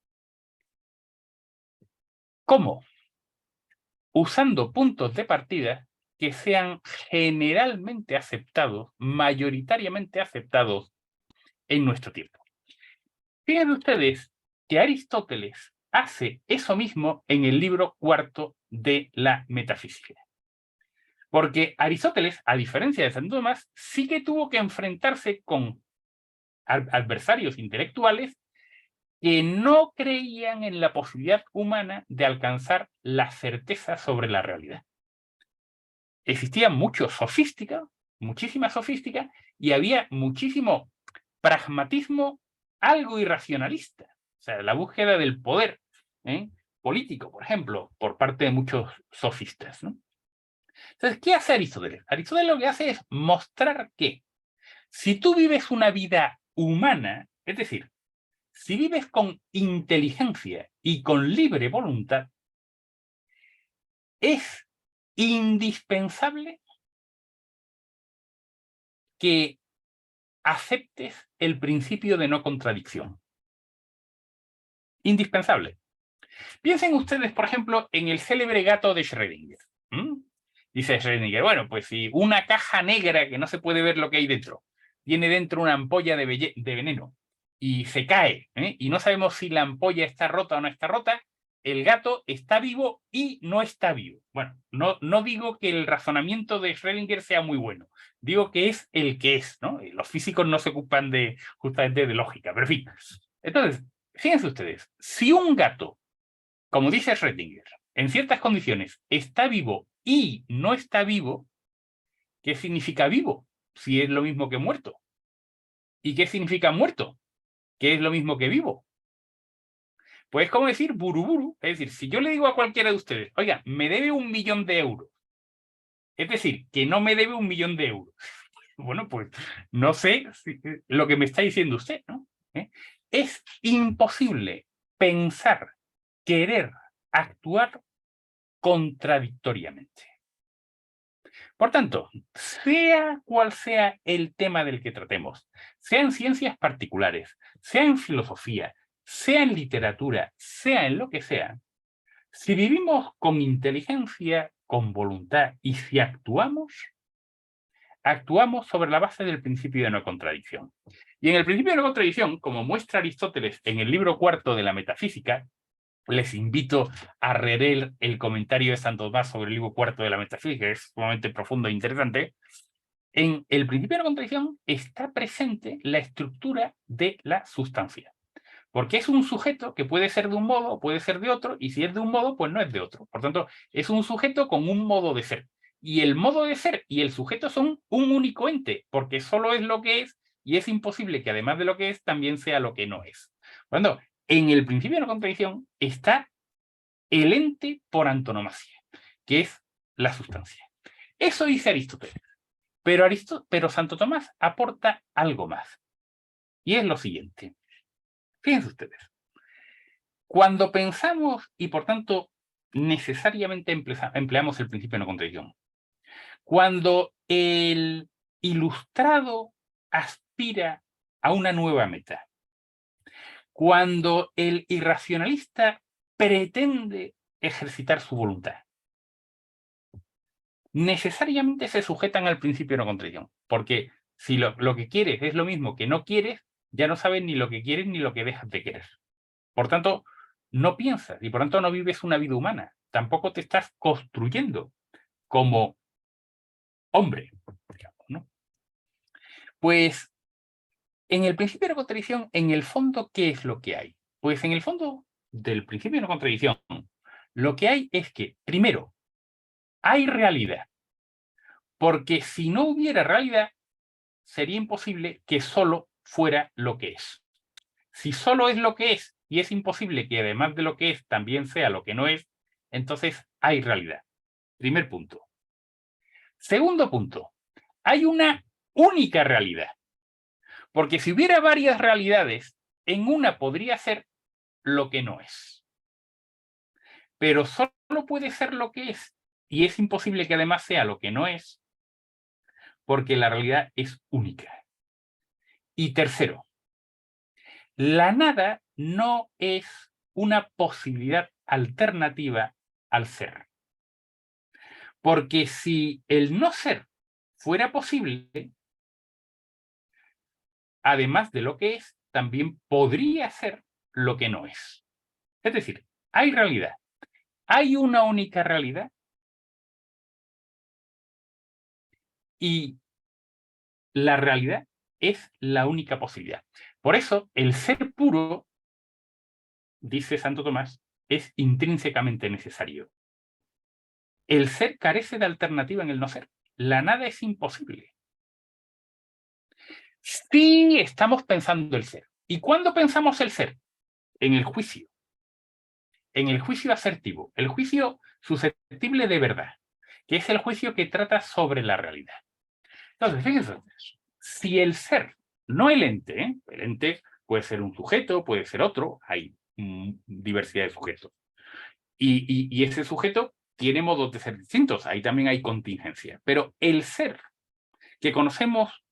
¿Cómo? Usando puntos de partida que sean generalmente aceptados, mayoritariamente aceptados en nuestro tiempo. Fíjense ustedes que Aristóteles hace eso mismo en el libro cuarto de la Metafísica. Porque Aristóteles, a diferencia de Santo Tomás, sí que tuvo que enfrentarse con adversarios intelectuales que no creían en la posibilidad humana de alcanzar la certeza sobre la realidad. Existía mucho sofística, muchísima sofística, y había muchísimo pragmatismo algo irracionalista. O sea, la búsqueda del poder político, por ejemplo, por parte de muchos sofistas, ¿no? Entonces, ¿qué hace Aristóteles? Aristóteles lo que hace es mostrar que si tú vives una vida humana, es decir, si vives con inteligencia y con libre voluntad, es indispensable que aceptes el principio de no contradicción. Indispensable. Piensen ustedes, por ejemplo, en el célebre gato de Schrödinger. Dice Schrödinger, bueno, pues si una caja negra que no se puede ver lo que hay dentro, tiene dentro una ampolla de veneno y se cae, y no sabemos si la ampolla está rota o no está rota, el gato está vivo y no está vivo. Bueno, no digo que el razonamiento de Schrödinger sea muy bueno, digo que es el que es, ¿no? Los físicos no se ocupan justamente de lógica, pero en fin. Entonces, fíjense ustedes, si un gato, como dice Schrödinger, en ciertas condiciones está vivo y no está vivo, ¿qué significa vivo? Si es lo mismo que muerto. ¿Y qué significa muerto? ¿Qué es lo mismo que vivo? Pues es como decir buruburu. Es decir, si yo le digo a cualquiera de ustedes, oiga, me debe 1 millón de euros. Es decir, que no me debe 1 millón de euros. Bueno, pues no sé lo que me está diciendo usted, ¿no? Es imposible pensar, querer, actuar contradictoriamente. Por tanto, sea cual sea el tema del que tratemos, sea en ciencias particulares, sea en filosofía, sea en literatura, sea en lo que sea, si vivimos con inteligencia, con voluntad y si actuamos sobre la base del principio de no contradicción. Y en el principio de no contradicción, como muestra Aristóteles en el libro cuarto de la Metafísica, les invito a leer el comentario de Santo Tomás sobre el libro cuarto de la Metafísica, que es sumamente profundo e interesante. En el principio de la contradicción está presente la estructura de la sustancia. Porque es un sujeto que puede ser de un modo, puede ser de otro, y si es de un modo, pues no es de otro. Por tanto, es un sujeto con un modo de ser. Y el modo de ser y el sujeto son un único ente, porque solo es lo que es, y es imposible que además de lo que es, también sea lo que no es. Cuando en el principio de la contradicción está el ente por antonomasia, que es la sustancia. Eso dice Aristóteles. Pero Santo Tomás aporta algo más. Y es lo siguiente. Fíjense ustedes. Cuando pensamos, y por tanto necesariamente empleamos el principio de no contradicción, cuando el ilustrado aspira a una nueva meta, cuando el irracionalista pretende ejercitar su voluntad, necesariamente se sujetan al principio de no contradicción, porque si lo que quieres es lo mismo que no quieres, ya no sabes ni lo que quieres ni lo que dejas de querer. Por tanto, no piensas y por tanto no vives una vida humana. Tampoco te estás construyendo como hombre, digamos, ¿no? Pues en el principio de la contradicción, en el fondo, ¿qué es lo que hay? Pues en el fondo del principio de la contradicción, lo que hay es que, primero, hay realidad. Porque si no hubiera realidad, sería imposible que solo fuera lo que es. Si solo es lo que es y es imposible que además de lo que es también sea lo que no es, entonces hay realidad. Primer punto. Segundo punto. Hay una única realidad. Porque si hubiera varias realidades, en una podría ser lo que no es. Pero solo puede ser lo que es y es imposible que además sea lo que no es, porque la realidad es única. Y tercero, la nada no es una posibilidad alternativa al ser. Porque si el no ser fuera posible, además de lo que es, también podría ser lo que no es. Es decir, hay realidad. Hay una única realidad y la realidad es la única posibilidad. Por eso, el ser puro, dice Santo Tomás, es intrínsecamente necesario. El ser carece de alternativa en el no ser. La nada es imposible. Sí estamos pensando el ser. ¿Y cuándo pensamos el ser? En el juicio. En el juicio asertivo. El juicio susceptible de verdad. Que es el juicio que trata sobre la realidad. Entonces, fíjense, si el ser, no el ente puede ser un sujeto, puede ser otro, hay diversidad de sujetos. Y ese sujeto tiene modos de ser distintos, ahí también hay contingencia. Pero el ser que conocemos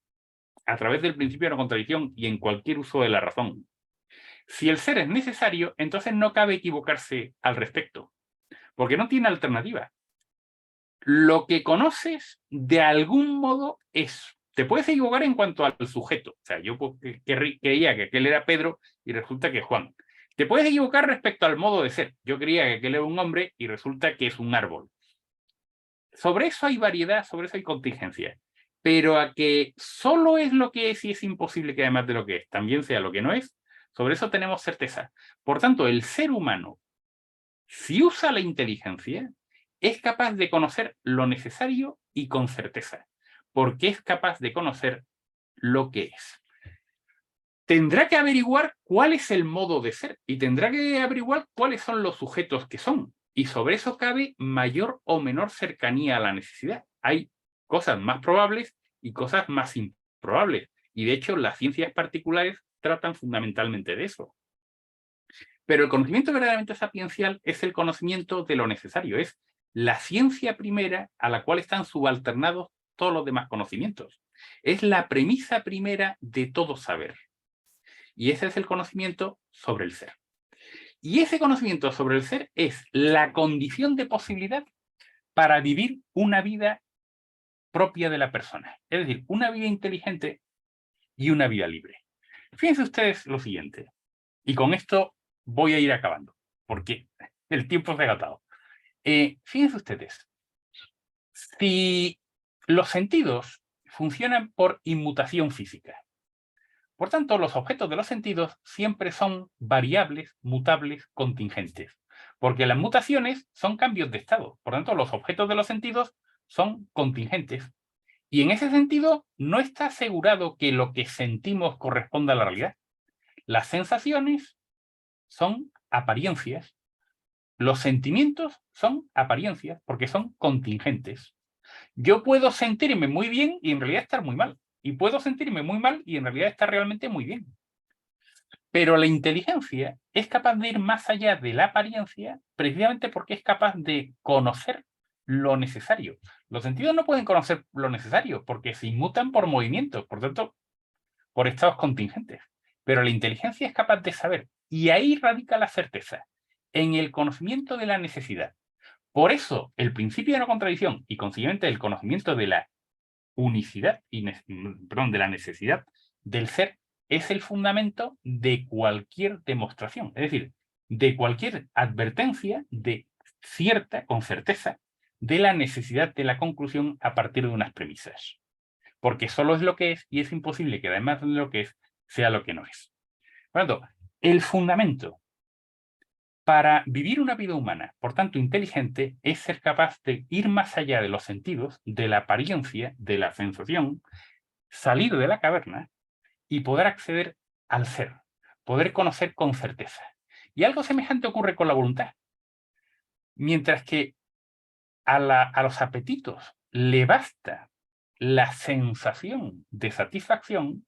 a través del principio de la contradicción y en cualquier uso de la razón, si el ser es necesario, entonces no cabe equivocarse al respecto, porque no tiene alternativa. Lo que conoces de algún modo es. Te puedes equivocar en cuanto al sujeto. O sea, yo creía que aquel era Pedro y resulta que es Juan. Te puedes equivocar respecto al modo de ser. Yo creía que aquel era un hombre y resulta que es un árbol. Sobre eso hay variedad, sobre eso hay contingencia. Pero a que solo es lo que es y es imposible que además de lo que es también sea lo que no es, sobre eso tenemos certeza. Por tanto, el ser humano, si usa la inteligencia, es capaz de conocer lo necesario y con certeza, porque es capaz de conocer lo que es. Tendrá que averiguar cuál es el modo de ser y tendrá que averiguar cuáles son los sujetos que son. Y sobre eso cabe mayor o menor cercanía a la necesidad. Hay cosas más probables y cosas más improbables. Y de hecho, las ciencias particulares tratan fundamentalmente de eso. Pero el conocimiento verdaderamente sapiencial es el conocimiento de lo necesario, es la ciencia primera a la cual están subalternados todos los demás conocimientos. Es la premisa primera de todo saber. Y ese es el conocimiento sobre el ser. Y ese conocimiento sobre el ser es la condición de posibilidad para vivir una vida propia de la persona. Es decir, una vida inteligente y una vida libre. Fíjense ustedes lo siguiente. Y con esto voy a ir acabando. porque el tiempo se ha agotado. Fíjense ustedes, si los sentidos funcionan por inmutación física, por tanto, los objetos de los sentidos siempre son variables, mutables, contingentes, porque las mutaciones son cambios de estado. Por tanto, los objetos de los sentidos son contingentes. Y en ese sentido, no está asegurado que lo que sentimos corresponda a la realidad. Las sensaciones son apariencias. Los sentimientos son apariencias, porque son contingentes. Yo puedo sentirme muy bien y en realidad estar muy mal. Y puedo sentirme muy mal y en realidad estar realmente muy bien. Pero la inteligencia es capaz de ir más allá de la apariencia precisamente porque es capaz de conocer lo necesario. Los sentidos no pueden conocer lo necesario porque se inmutan por movimientos, por tanto, por estados contingentes. Pero la inteligencia es capaz de saber, y ahí radica la certeza, en el conocimiento de la necesidad. Por eso, el principio de no contradicción y, consiguientemente, el conocimiento de la unicidad, de la necesidad del ser, es el fundamento de cualquier demostración. Es decir, de cualquier advertencia con certeza, de la necesidad de la conclusión a partir de unas premisas. Porque solo es lo que es y es imposible que además de lo que es, sea lo que no es. Por lo tanto, el fundamento para vivir una vida humana, por tanto inteligente, es ser capaz de ir más allá de los sentidos, de la apariencia, de la sensación, salir de la caverna y poder acceder al ser, poder conocer con certeza. Y algo semejante ocurre con la voluntad. Mientras que a los apetitos le basta la sensación de satisfacción,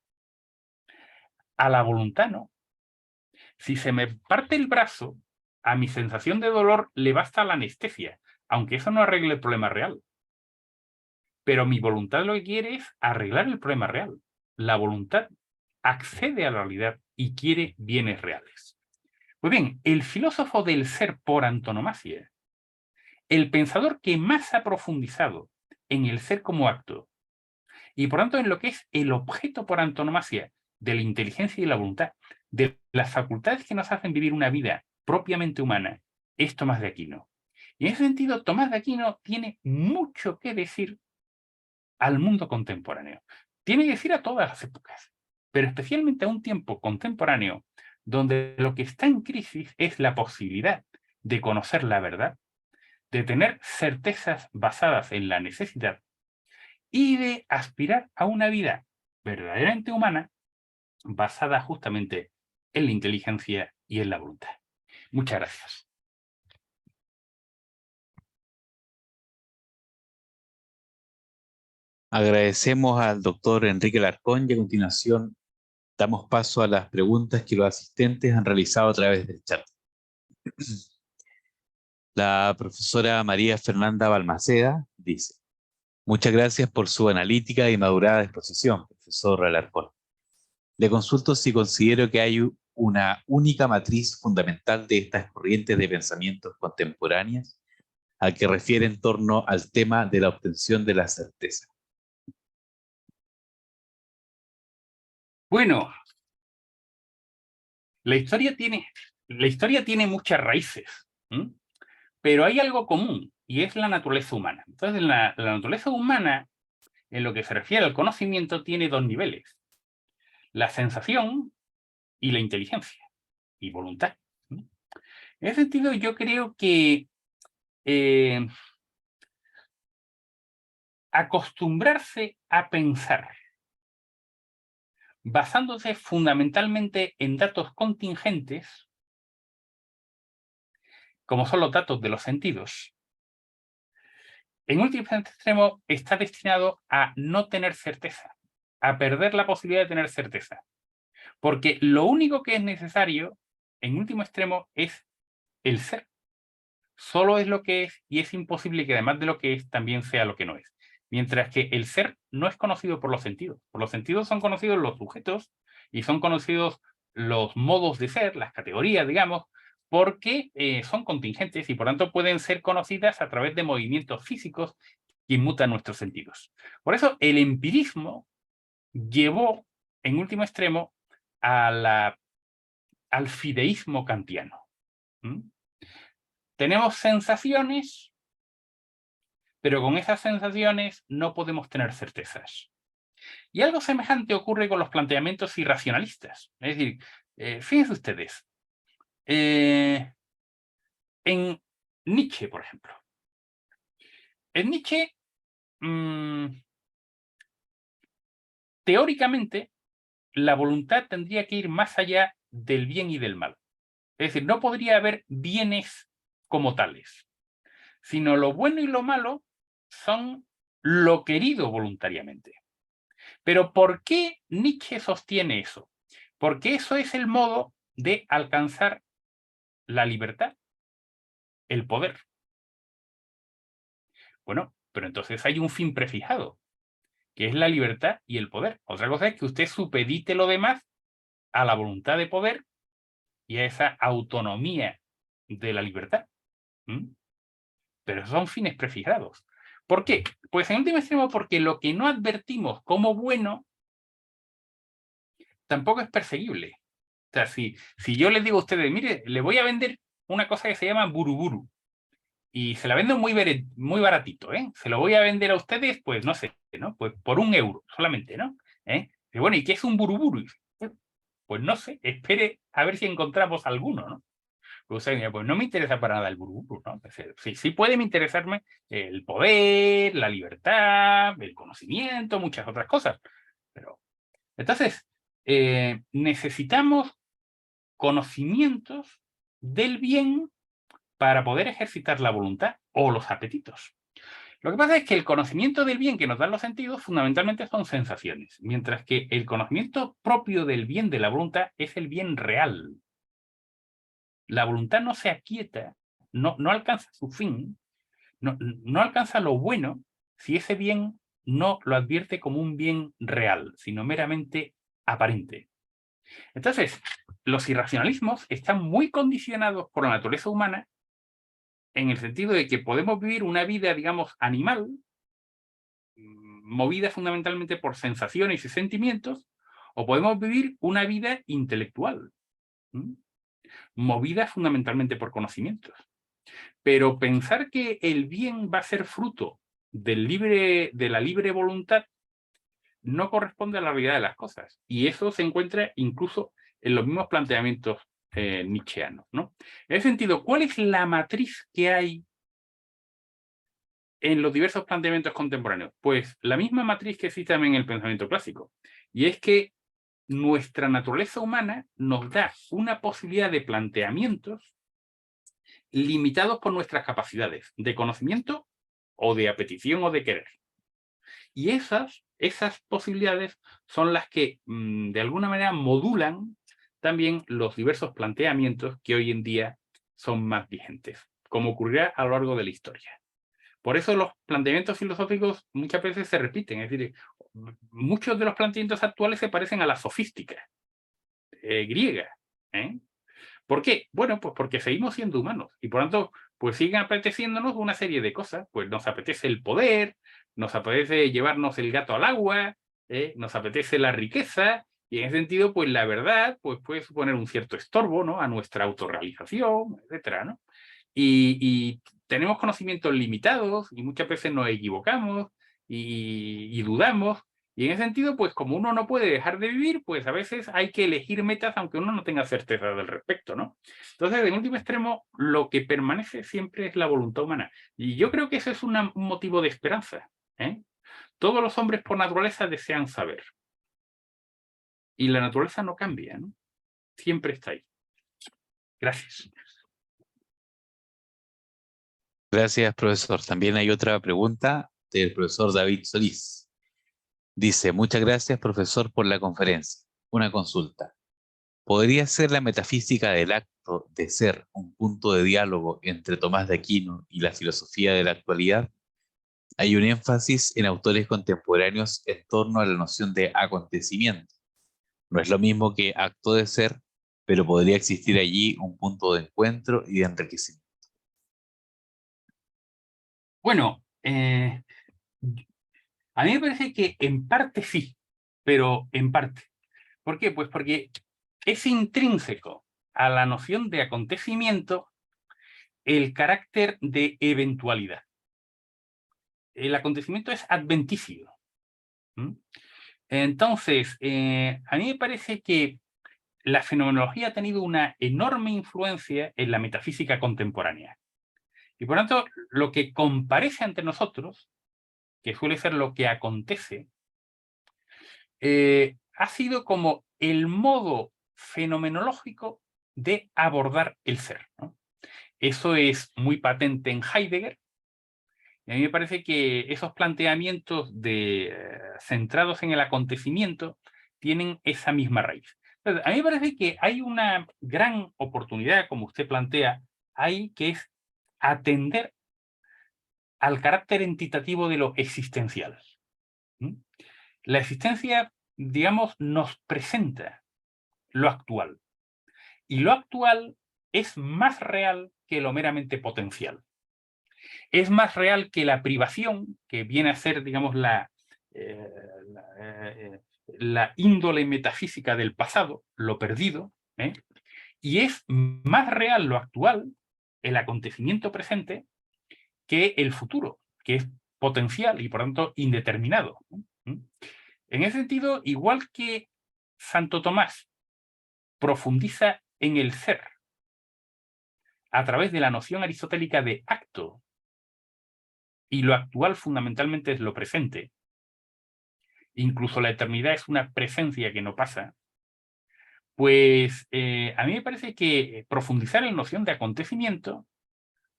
a la voluntad no. Si se me parte el brazo, a mi sensación de dolor le basta la anestesia, aunque eso no arregle el problema real. Pero mi voluntad lo que quiere es arreglar el problema real. La voluntad accede a la realidad y quiere bienes reales. Pues bien, el filósofo del ser por antonomasia, el pensador que más ha profundizado en el ser como acto, y por tanto en lo que es el objeto por antonomasia de la inteligencia y la voluntad, de las facultades que nos hacen vivir una vida propiamente humana, es Tomás de Aquino. Y en ese sentido, Tomás de Aquino tiene mucho que decir al mundo contemporáneo. Tiene que decir a todas las épocas, pero especialmente a un tiempo contemporáneo donde lo que está en crisis es la posibilidad de conocer la verdad, de tener certezas basadas en la necesidad y de aspirar a una vida verdaderamente humana basada justamente en la inteligencia y en la voluntad. Muchas gracias. Agradecemos al doctor Enrique Alarcón y a continuación damos paso a las preguntas que los asistentes han realizado a través del chat. La profesora María Fernanda Balmaceda dice: muchas gracias por su analítica y madurada exposición, profesor Alarcón. Le consulto si considero que hay una única matriz fundamental de estas corrientes de pensamientos contemporáneas a que refiere en torno al tema de la obtención de la certeza. Bueno, la historia tiene muchas raíces, pero hay algo común y es la naturaleza humana. Entonces, la naturaleza humana, en lo que se refiere al conocimiento, tiene dos niveles: la sensación y la inteligencia y voluntad. En ese sentido, yo creo que acostumbrarse a pensar basándose fundamentalmente en datos contingentes, como son los datos de los sentidos, en último extremo está destinado a no tener certeza, a perder la posibilidad de tener certeza. Porque lo único que es necesario, en último extremo, es el ser. Solo es lo que es y es imposible que además de lo que es también sea lo que no es. Mientras que el ser no es conocido por los sentidos. Por los sentidos son conocidos los sujetos y son conocidos los modos de ser, las categorías, digamos, porque son contingentes y por tanto pueden ser conocidas a través de movimientos físicos que inmutan nuestros sentidos. Por eso el empirismo llevó, en último extremo, al fideísmo kantiano. tenemos sensaciones, pero con esas sensaciones no podemos tener certezas. Y algo semejante ocurre con los planteamientos irracionalistas. Es decir, fíjense ustedes, en Nietzsche, por ejemplo. En Nietzsche, teóricamente, la voluntad tendría que ir más allá del bien y del mal. Es decir, no podría haber bienes como tales, sino lo bueno y lo malo son lo querido voluntariamente. Pero ¿por qué Nietzsche sostiene eso? Porque eso es el modo de alcanzar la libertad, el poder. Bueno, pero entonces hay un fin prefijado, que es la libertad y el poder. Otra cosa es que usted supedite lo demás a la voluntad de poder y a esa autonomía de la libertad. Pero son fines prefijados. ¿Por qué? Pues en último extremo porque lo que no advertimos como bueno tampoco es perseguible. O sea, si yo les digo a ustedes, mire, le voy a vender una cosa que se llama buruburu y se la vendo muy baratito, ¿eh? Se lo voy a vender a ustedes, pues no sé, ¿no? Pues por €1 solamente, ¿no? Y bueno, ¿y qué es un buruburu? Pues no sé, espere a ver si encontramos alguno, ¿no? Pues no me interesa para nada el buruburu, ¿no? Sí puede interesarme el poder, la libertad, el conocimiento, muchas otras cosas. Pero, entonces, necesitamos conocimientos del bien para poder ejercitar la voluntad o los apetitos. Lo que pasa es que el conocimiento del bien que nos dan los sentidos fundamentalmente son sensaciones, mientras que el conocimiento propio del bien de la voluntad es el bien real. La voluntad no se aquieta, no alcanza su fin, no alcanza lo bueno si ese bien no lo advierte como un bien real, sino meramente aparente. Entonces, los irracionalismos están muy condicionados por la naturaleza humana en el sentido de que podemos vivir una vida, digamos, animal, movida fundamentalmente por sensaciones y sentimientos, o podemos vivir una vida intelectual, movida fundamentalmente por conocimientos. Pero pensar que el bien va a ser fruto de la libre voluntad no corresponde a la realidad de las cosas. Y eso se encuentra incluso en los mismos planteamientos nietzscheanos, ¿no? En ese sentido, ¿cuál es la matriz que hay en los diversos planteamientos contemporáneos? Pues la misma matriz que existe también en el pensamiento clásico. Y es que nuestra naturaleza humana nos da una posibilidad de planteamientos limitados por nuestras capacidades de conocimiento o de apetición o de querer. Y esas posibilidades son las que de alguna manera modulan también los diversos planteamientos que hoy en día son más vigentes, como ocurrirá a lo largo de la historia. Por eso los planteamientos filosóficos muchas veces se repiten, es decir, muchos de los planteamientos actuales se parecen a la sofística griega. ¿Por qué? Bueno, pues porque seguimos siendo humanos y por lo tanto, pues siguen apeteciéndonos una serie de cosas. Pues nos apetece el poder, nos apetece llevarnos el gato al agua, nos apetece la riqueza y en ese sentido, pues la verdad, pues puede suponer un cierto estorbo, ¿no? A nuestra autorrealización, etcétera, ¿no? Y tenemos conocimientos limitados y muchas veces nos equivocamos y dudamos. Y en ese sentido, pues como uno no puede dejar de vivir, pues a veces hay que elegir metas aunque uno no tenga certeza del respecto, ¿no? Entonces, en último extremo, lo que permanece siempre es la voluntad humana. Y yo creo que ese es un motivo de esperanza. Todos los hombres por naturaleza desean saber. Y la naturaleza no cambia, ¿no? Siempre está ahí. Gracias. Gracias, profesor. También hay otra pregunta del profesor David Solís. Dice, muchas gracias, profesor, por la conferencia. Una consulta. ¿Podría ser la metafísica del acto de ser un punto de diálogo entre Tomás de Aquino y la filosofía de la actualidad? Hay un énfasis en autores contemporáneos en torno a la noción de acontecimiento. No es lo mismo que acto de ser, pero podría existir allí un punto de encuentro y de enriquecimiento. Bueno, a mí me parece que en parte sí, pero en parte. ¿Por qué? Pues porque es intrínseco a la noción de acontecimiento el carácter de eventualidad. El acontecimiento es adventicio. Entonces, a mí me parece que la fenomenología ha tenido una enorme influencia en la metafísica contemporánea. Y por tanto, lo que comparece ante nosotros, que suele ser lo que acontece, ha sido como el modo fenomenológico de abordar el ser, ¿no? Eso es muy patente en Heidegger, y a mí me parece que esos planteamientos centrados en el acontecimiento tienen esa misma raíz. Entonces, a mí me parece que hay una gran oportunidad, como usted plantea, ahí, que es atender al carácter entitativo de lo existencial. La existencia, digamos, nos presenta lo actual. Y lo actual es más real que lo meramente potencial. Es más real que la privación, que viene a ser, digamos, la índole metafísica del pasado, lo perdido, y es más real lo actual, el acontecimiento presente, que el futuro, que es potencial y por tanto indeterminado. En ese sentido, igual que Santo Tomás profundiza en el ser a través de la noción aristotélica de acto, y lo actual fundamentalmente es lo presente, incluso la eternidad es una presencia que no pasa, pues a mí me parece que profundizar en la noción de acontecimiento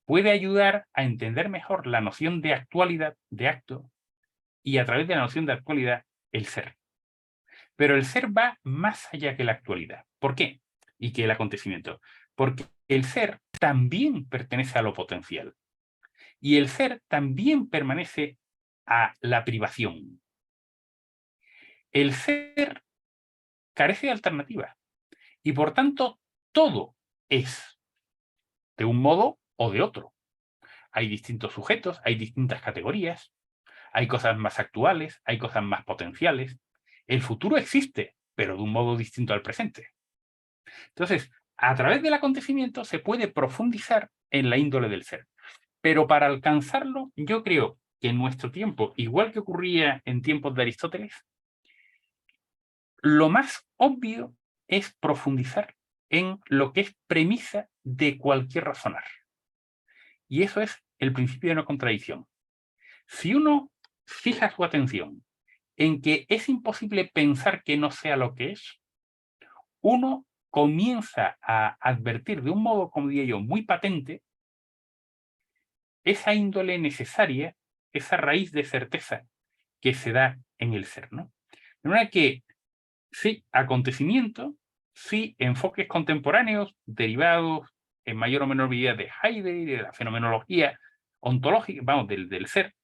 puede ayudar a entender mejor la noción de actualidad, de acto, y a través de la noción de actualidad, el ser. Pero el ser va más allá que la actualidad. ¿Por qué? Y que el acontecimiento. Porque el ser también pertenece a lo potencial. Y el ser también permanece a la privación. El ser carece de alternativa. Y por tanto, todo es, de un modo o de otro. Hay distintos sujetos, hay distintas categorías, hay cosas más actuales, hay cosas más potenciales. El futuro existe, pero de un modo distinto al presente. Entonces, a través del acontecimiento se puede profundizar en la índole del ser. Pero para alcanzarlo, yo creo que en nuestro tiempo, igual que ocurría en tiempos de Aristóteles, lo más obvio es profundizar en lo que es premisa de cualquier razonar. Y eso es el principio de no contradicción. Si uno fija su atención en que es imposible pensar que no sea lo que es, uno comienza a advertir de un modo, como diría yo, muy patente, esa índole necesaria, esa raíz de certeza que se da en el ser, ¿no? De manera que, sí, acontecimiento, sí, enfoques contemporáneos derivados en mayor o menor medida de Heidegger, de la fenomenología ontológica, vamos, del ser,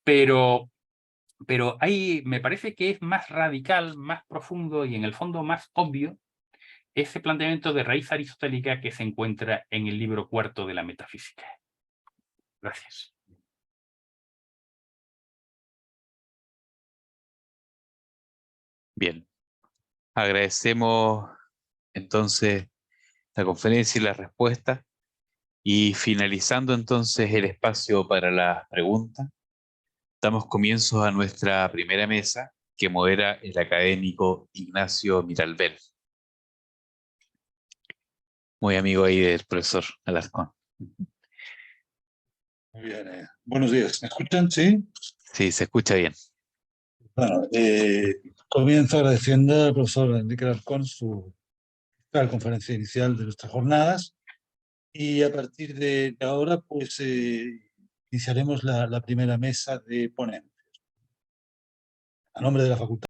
pero ahí me parece que es más radical, más profundo y en el fondo más obvio ese planteamiento de raíz aristotélica que se encuentra en el libro cuarto de la Metafísica. Gracias. Bien, agradecemos entonces la conferencia y la respuesta y finalizando entonces el espacio para las preguntas, damos comienzo a nuestra primera mesa que modera el académico Ignacio Miralbel, muy amigo ahí del profesor Alarcón. Muy bien, buenos días. ¿Me escuchan? ¿Sí? Sí, se escucha bien. Bueno, comienzo agradeciendo al profesor Enrique Alarcón su conferencia inicial de nuestras jornadas y a partir de ahora pues iniciaremos la primera mesa de ponentes. A nombre de la Facultad